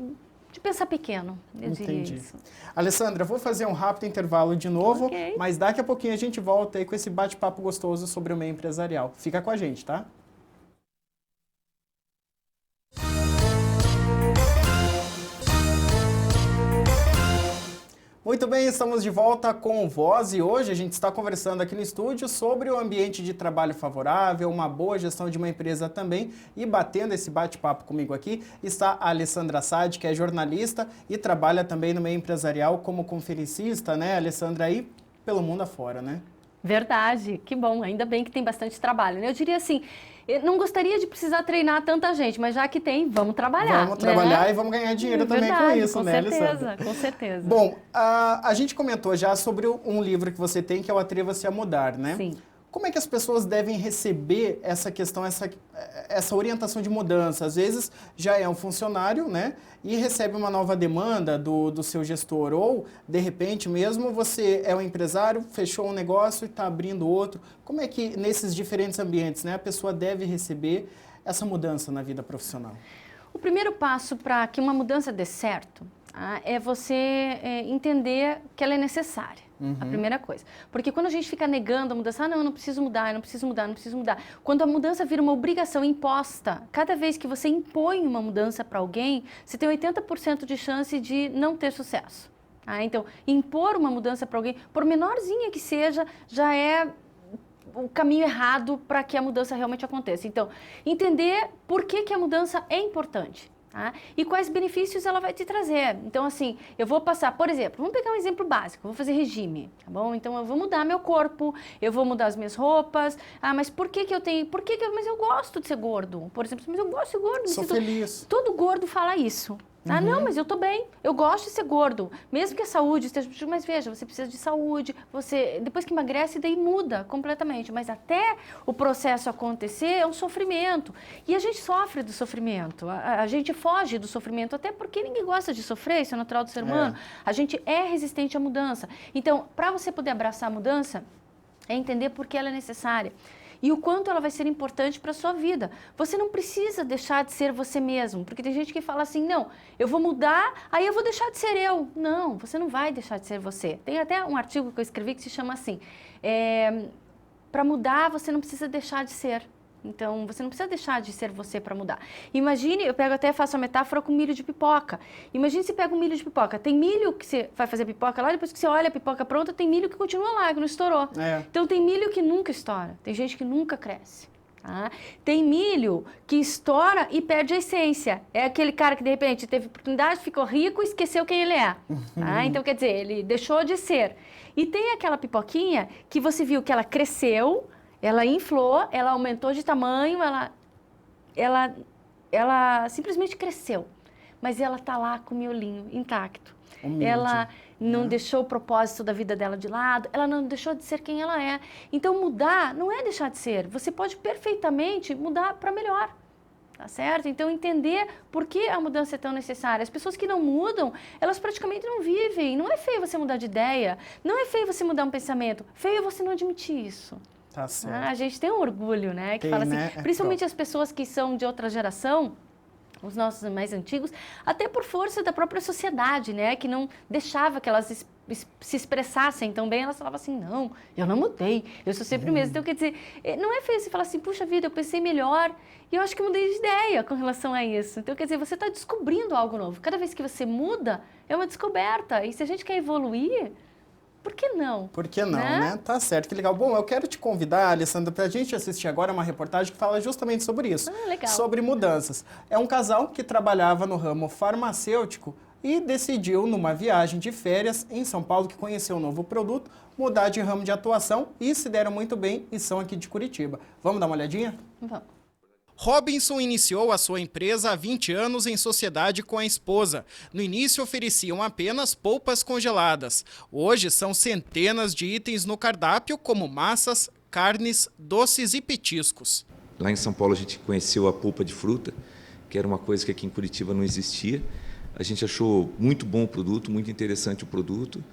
pensar pequeno, eu diria isso. Alessandra, vou fazer um rápido intervalo de novo, mas daqui a pouquinho a gente volta aí com esse bate-papo gostoso sobre o meio empresarial. Fica com a gente, tá? Muito bem, estamos de volta com o Voz e hoje a gente está conversando aqui no estúdio sobre o ambiente de trabalho favorável, uma boa gestão de uma empresa também, e batendo esse bate-papo comigo aqui está a Alessandra Sade, que é jornalista e trabalha também no meio empresarial como conferencista, né, Alessandra, aí pelo mundo afora, né? Verdade, que bom, ainda bem que tem bastante trabalho, né? Eu diria assim, eu não gostaria de precisar treinar tanta gente, mas já que tem, vamos trabalhar. Vamos trabalhar e vamos ganhar dinheiro também com isso, né, Alessandra? Com certeza. Bom, a gente comentou já sobre um livro que você tem, que é o Atreva-se a Mudar, né? Sim. Como é que as pessoas devem receber essa questão, essa orientação de mudança? Às vezes já é um funcionário, né, e recebe uma nova demanda do seu gestor, ou de repente mesmo você é um empresário, fechou um negócio e está abrindo outro. Como é que nesses diferentes ambientes, né, a pessoa deve receber essa mudança na vida profissional? O primeiro passo para que uma mudança dê certo é você entender que ela é necessária. A primeira coisa. Porque quando a gente fica negando a mudança, não, eu não preciso mudar, eu não preciso mudar, eu não preciso mudar. Quando a mudança vira uma obrigação imposta, cada vez que você impõe uma mudança para alguém, você tem 80% de chance de não ter sucesso. Então, impor uma mudança para alguém, por menorzinha que seja, já é o caminho errado para que a mudança realmente aconteça. Então, entender por que a mudança é importante. E quais benefícios ela vai te trazer. Então, assim, eu vou passar, por exemplo, vamos pegar um exemplo básico, eu vou fazer regime, tá bom? Então, eu vou mudar meu corpo, eu vou mudar as minhas roupas. Mas por que eu tenho... Mas eu gosto de ser gordo, por exemplo. Mas eu gosto de ser gordo. Sou feliz. Todo gordo fala isso. Não, mas eu tô bem, eu gosto de ser gordo, mesmo que a saúde esteja... Mas veja, você precisa de saúde, depois que emagrece, daí muda completamente, mas até o processo acontecer é um sofrimento, e a gente sofre do sofrimento, a gente foge do sofrimento, até porque ninguém gosta de sofrer, isso é natural do ser humano, a gente é resistente à mudança. Então, para você poder abraçar a mudança, é entender por que ela é necessária. E o quanto ela vai ser importante para a sua vida. Você não precisa deixar de ser você mesmo, porque tem gente que fala assim, não, eu vou mudar, aí eu vou deixar de ser eu. Não, você não vai deixar de ser você. Tem até um artigo que eu escrevi que se chama assim, para mudar você não precisa deixar de ser. Então, você não precisa deixar de ser você para mudar. Imagine, faço a metáfora com milho de pipoca. Imagine se pega um milho de pipoca. Tem milho que você vai fazer pipoca lá, depois que você olha a pipoca pronta, tem milho que continua lá, que não estourou. Então, tem milho que nunca estoura. Tem gente que nunca cresce. Tem milho que estoura e perde a essência. É aquele cara que, de repente, teve oportunidade, ficou rico e esqueceu quem ele é. Então, quer dizer, ele deixou de ser. E tem aquela pipoquinha que você viu que ela cresceu, ela inflou, ela aumentou de tamanho, ela simplesmente cresceu. Mas ela está lá com o miolinho intacto. Ela não deixou o propósito da vida dela de lado, ela não deixou de ser quem ela é. Então, mudar não é deixar de ser. Você pode perfeitamente mudar para melhor. Tá certo? Então, entender por que a mudança é tão necessária. As pessoas que não mudam, elas praticamente não vivem. Não é feio você mudar de ideia, não é feio você mudar um pensamento, feio é você não admitir isso. Tá certo. A gente tem um orgulho, né? Que fala assim, né? Principalmente as pessoas que são de outra geração, os nossos mais antigos, até por força da própria sociedade, né? Que não deixava que elas se expressassem tão bem, elas falavam assim, não, eu não mudei, eu sou sempre mesmo. Então, quer dizer, não é feio você falar assim, puxa vida, eu pensei melhor e eu acho que mudei de ideia com relação a isso. Então, quer dizer, você está descobrindo algo novo. Cada vez que você muda, é uma descoberta. E se a gente quer evoluir, por que não? Por que não, né? Tá certo, que legal. Bom, eu quero te convidar, Alessandra, para a gente assistir agora uma reportagem que fala justamente sobre isso. Legal. Sobre mudanças. É um casal que trabalhava no ramo farmacêutico e decidiu, numa viagem de férias em São Paulo, que conheceu um novo produto, mudar de ramo de atuação e se deram muito bem e são aqui de Curitiba. Vamos dar uma olhadinha? Vamos. Robinson iniciou a sua empresa há 20 anos em sociedade com a esposa. No início ofereciam apenas polpas congeladas. Hoje são centenas de itens no cardápio, como massas, carnes, doces e petiscos. Lá em São Paulo a gente conheceu a polpa de fruta, que era uma coisa que aqui em Curitiba não existia. A gente achou muito bom o produto, muito interessante o produto.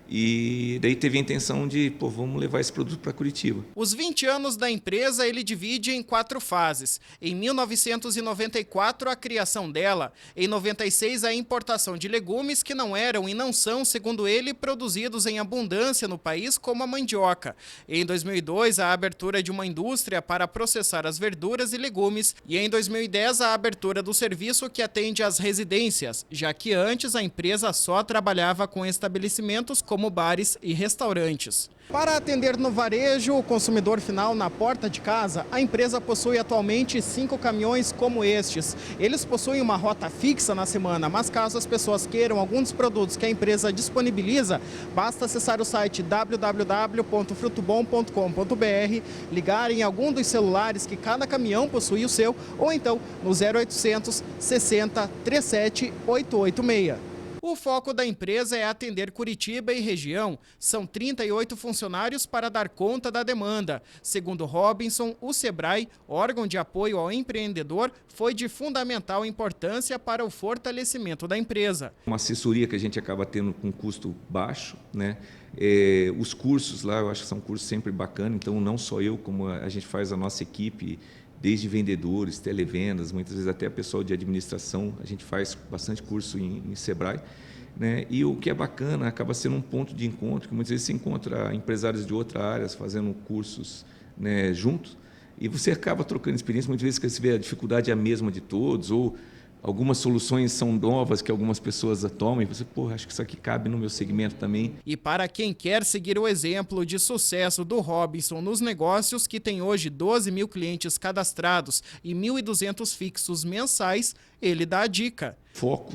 E daí teve a intenção de, vamos levar esse produto para Curitiba. Os 20 anos da empresa ele divide em 4 fases. Em 1994, a criação dela. Em 96, a importação de legumes que não eram e não são, segundo ele, produzidos em abundância no país, como a mandioca. Em 2002, a abertura de uma indústria para processar as verduras e legumes. E em 2010, a abertura do serviço que atende às residências, já que antes a empresa só trabalhava com estabelecimentos como bares e restaurantes. Para atender no varejo o consumidor final na porta de casa, a empresa possui atualmente 5 caminhões como estes. Eles possuem uma rota fixa na semana, mas caso as pessoas queiram algum dos produtos que a empresa disponibiliza, basta acessar o site www.frutobom.com.br, ligar em algum dos celulares que cada caminhão possui o seu, ou então no 0800 60 37 886. O foco da empresa é atender Curitiba e região. São 38 funcionários para dar conta da demanda. Segundo Robinson, o Sebrae, órgão de apoio ao empreendedor, foi de fundamental importância para o fortalecimento da empresa. Uma assessoria que a gente acaba tendo com custo baixo, né? Os cursos lá, eu acho que são cursos sempre bacanas, então não só eu, como a gente faz a nossa equipe, desde vendedores, televendas, muitas vezes até pessoal de administração, a gente faz bastante curso em Sebrae, né? E o que é bacana, acaba sendo um ponto de encontro, que muitas vezes se encontra empresários de outras áreas fazendo cursos, né, juntos, e você acaba trocando experiência, muitas vezes que você vê a dificuldade é a mesma de todos, ou algumas soluções são novas que algumas pessoas tomam e você, acho que isso aqui cabe no meu segmento também. E para quem quer seguir o exemplo de sucesso do Robinson nos negócios, que tem hoje 12 mil clientes cadastrados e 1.200 fixos mensais, ele dá a dica. Foco.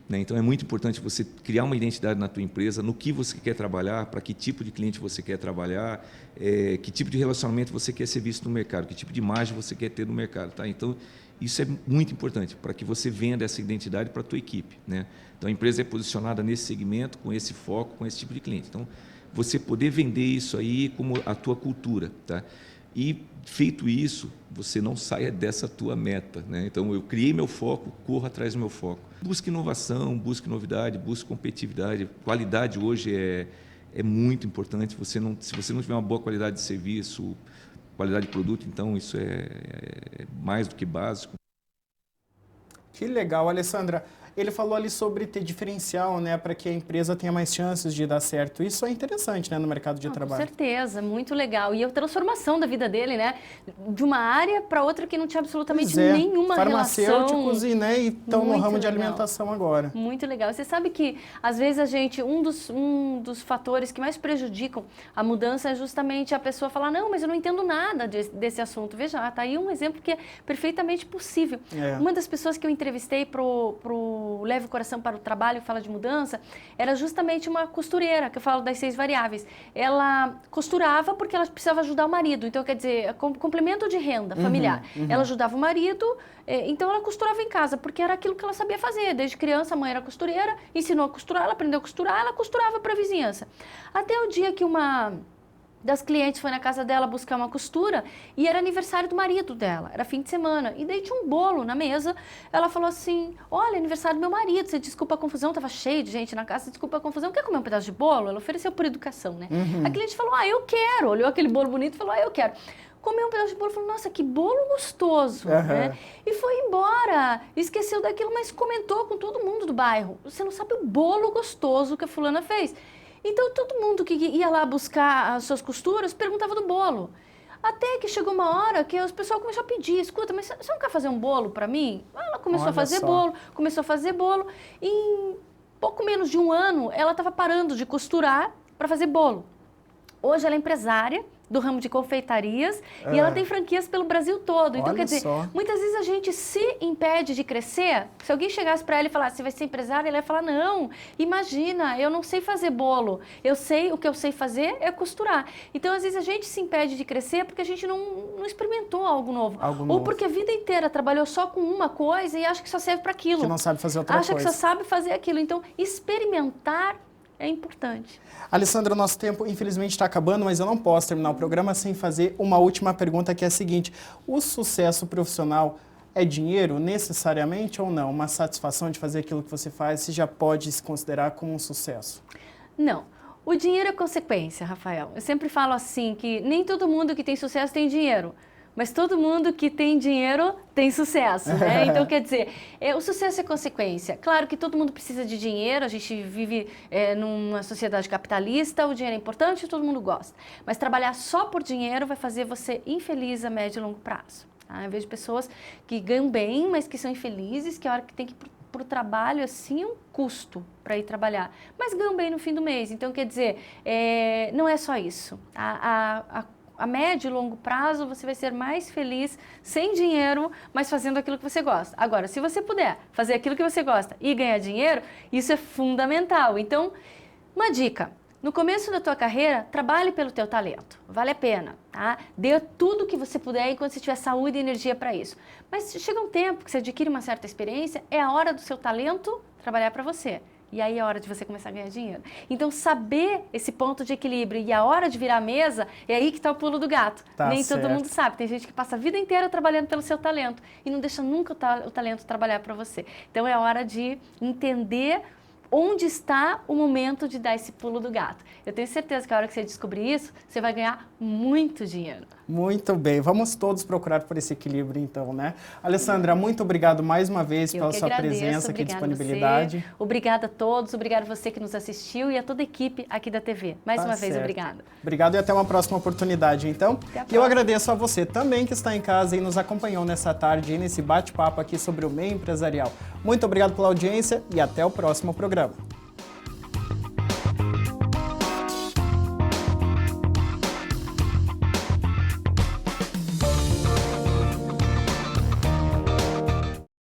Então é muito importante você criar uma identidade na tua empresa, no que você quer trabalhar, para que tipo de cliente você quer trabalhar, que tipo de relacionamento você quer ser visto no mercado, que tipo de imagem você quer ter no mercado. Tá? Então isso é muito importante para que você venda essa identidade para a tua equipe. Né? Então a empresa é posicionada nesse segmento, com esse foco, com esse tipo de cliente. Então você poder vender isso aí como a tua cultura. Tá? E feito isso, você não saia dessa tua meta. Né? Então eu criei meu foco, corro atrás do meu foco. Busque inovação, busque novidade, busque competitividade. Qualidade hoje é muito importante. Se você não tiver uma boa qualidade de serviço, qualidade de produto, então isso é mais do que básico. Que legal, Alessandra. Ele falou ali sobre ter diferencial, né, para que a empresa tenha mais chances de dar certo. Isso é interessante, né, no mercado de trabalho. Com certeza, muito legal. E a transformação da vida dele, né, de uma área para outra que não tinha absolutamente nenhuma farmacêuticos relação. E estão no ramo de alimentação agora. Muito legal. Você sabe que, às vezes, a gente, um dos fatores que mais prejudicam a mudança é justamente a pessoa falar, não, mas eu não entendo nada desse assunto. Veja, tá aí um exemplo que é perfeitamente possível. Uma das pessoas que eu entrevistei pro Leve o Coração para o Trabalho, fala de mudança, era justamente uma costureira, que eu falo das 6 variáveis. Ela costurava porque ela precisava ajudar o marido, então quer dizer, complemento de renda familiar. Ela ajudava o marido, então ela costurava em casa, porque era aquilo que ela sabia fazer. Desde criança a mãe era costureira, ensinou a costurar, ela aprendeu a costurar, ela costurava para a vizinhança. Até o dia que uma das clientes foi na casa dela buscar uma costura e era aniversário do marido dela, era fim de semana, e daí tinha um bolo na mesa. Ela falou assim, olha, aniversário do meu marido, você desculpa a confusão, estava cheio de gente na casa, desculpa a confusão, quer comer um pedaço de bolo? Ela ofereceu por educação, né? A cliente falou, eu quero, olhou aquele bolo bonito e falou, eu quero. Comeu um pedaço de bolo e falou, nossa, que bolo gostoso, né? E foi embora, esqueceu daquilo, mas comentou com todo mundo do bairro. Você não sabe o bolo gostoso que a fulana fez. Então, todo mundo que ia lá buscar as suas costuras perguntava do bolo. Até que chegou uma hora que o pessoal começou a pedir, escuta, mas você não quer fazer um bolo para mim? Ela começou a fazer bolo, e em pouco menos de um ano, ela estava parando de costurar para fazer bolo. Hoje ela é empresária do ramo de confeitarias e ela tem franquias pelo Brasil todo. Então, quer dizer, muitas vezes a gente se impede de crescer. Se alguém chegasse para ela e falasse, você vai ser empresária, ela ia falar, não, imagina, eu não sei fazer bolo. O que eu sei fazer é costurar. Então, às vezes a gente se impede de crescer porque a gente não experimentou algo novo. Ou porque a vida inteira trabalhou só com uma coisa e acha que só serve para aquilo. Que não sabe fazer outra coisa. Acha que só sabe fazer aquilo. Então, experimentar é importante. Alessandra, o nosso tempo infelizmente está acabando, mas eu não posso terminar o programa sem fazer uma última pergunta, que é a seguinte: o sucesso profissional é dinheiro necessariamente ou não? Uma satisfação de fazer aquilo que você faz, se já pode se considerar como um sucesso? Não. O dinheiro é consequência, Rafael. Eu sempre falo assim, que nem todo mundo que tem sucesso tem dinheiro. Mas todo mundo que tem dinheiro tem sucesso, né? Então, quer dizer, o sucesso é consequência. Claro que todo mundo precisa de dinheiro, a gente vive numa sociedade capitalista, o dinheiro é importante e todo mundo gosta. Mas trabalhar só por dinheiro vai fazer você infeliz a médio e longo prazo. Tá? Eu vejo pessoas que ganham bem, mas que são infelizes, que a hora que tem que ir para o trabalho, assim, é um custo para ir trabalhar. Mas ganham bem no fim do mês. Então, quer dizer, não é só isso. A médio e longo prazo, você vai ser mais feliz sem dinheiro, mas fazendo aquilo que você gosta. Agora, se você puder fazer aquilo que você gosta e ganhar dinheiro, isso é fundamental. Então, uma dica: no começo da tua carreira, trabalhe pelo teu talento. Vale a pena, tá? Dê tudo que você puder enquanto você tiver saúde e energia para isso. Mas chega um tempo que você adquire uma certa experiência, é a hora do seu talento trabalhar para você. E aí é a hora de você começar a ganhar dinheiro. Então, saber esse ponto de equilíbrio e a hora de virar a mesa, é aí que está o pulo do gato. Tá Nem certo. todo mundo sabe. Tem gente que passa a vida inteira trabalhando pelo seu talento e não deixa nunca o talento trabalhar para você. Então, é a hora de entender onde está o momento de dar esse pulo do gato. Eu tenho certeza que a hora que você descobrir isso, você vai ganhar muito dinheiro. Muito bem, vamos todos procurar por esse equilíbrio então, né? Alessandra, muito obrigado mais uma vez pela sua presença aqui, disponibilidade. Você. Obrigada a todos, obrigado você que nos assistiu e a toda a equipe aqui da TV. Mais uma vez, obrigada. Obrigado e até uma próxima oportunidade, então. E eu agradeço a você também que está em casa e nos acompanhou nessa tarde, nesse bate-papo aqui sobre o meio empresarial. Muito obrigado pela audiência e até o próximo programa.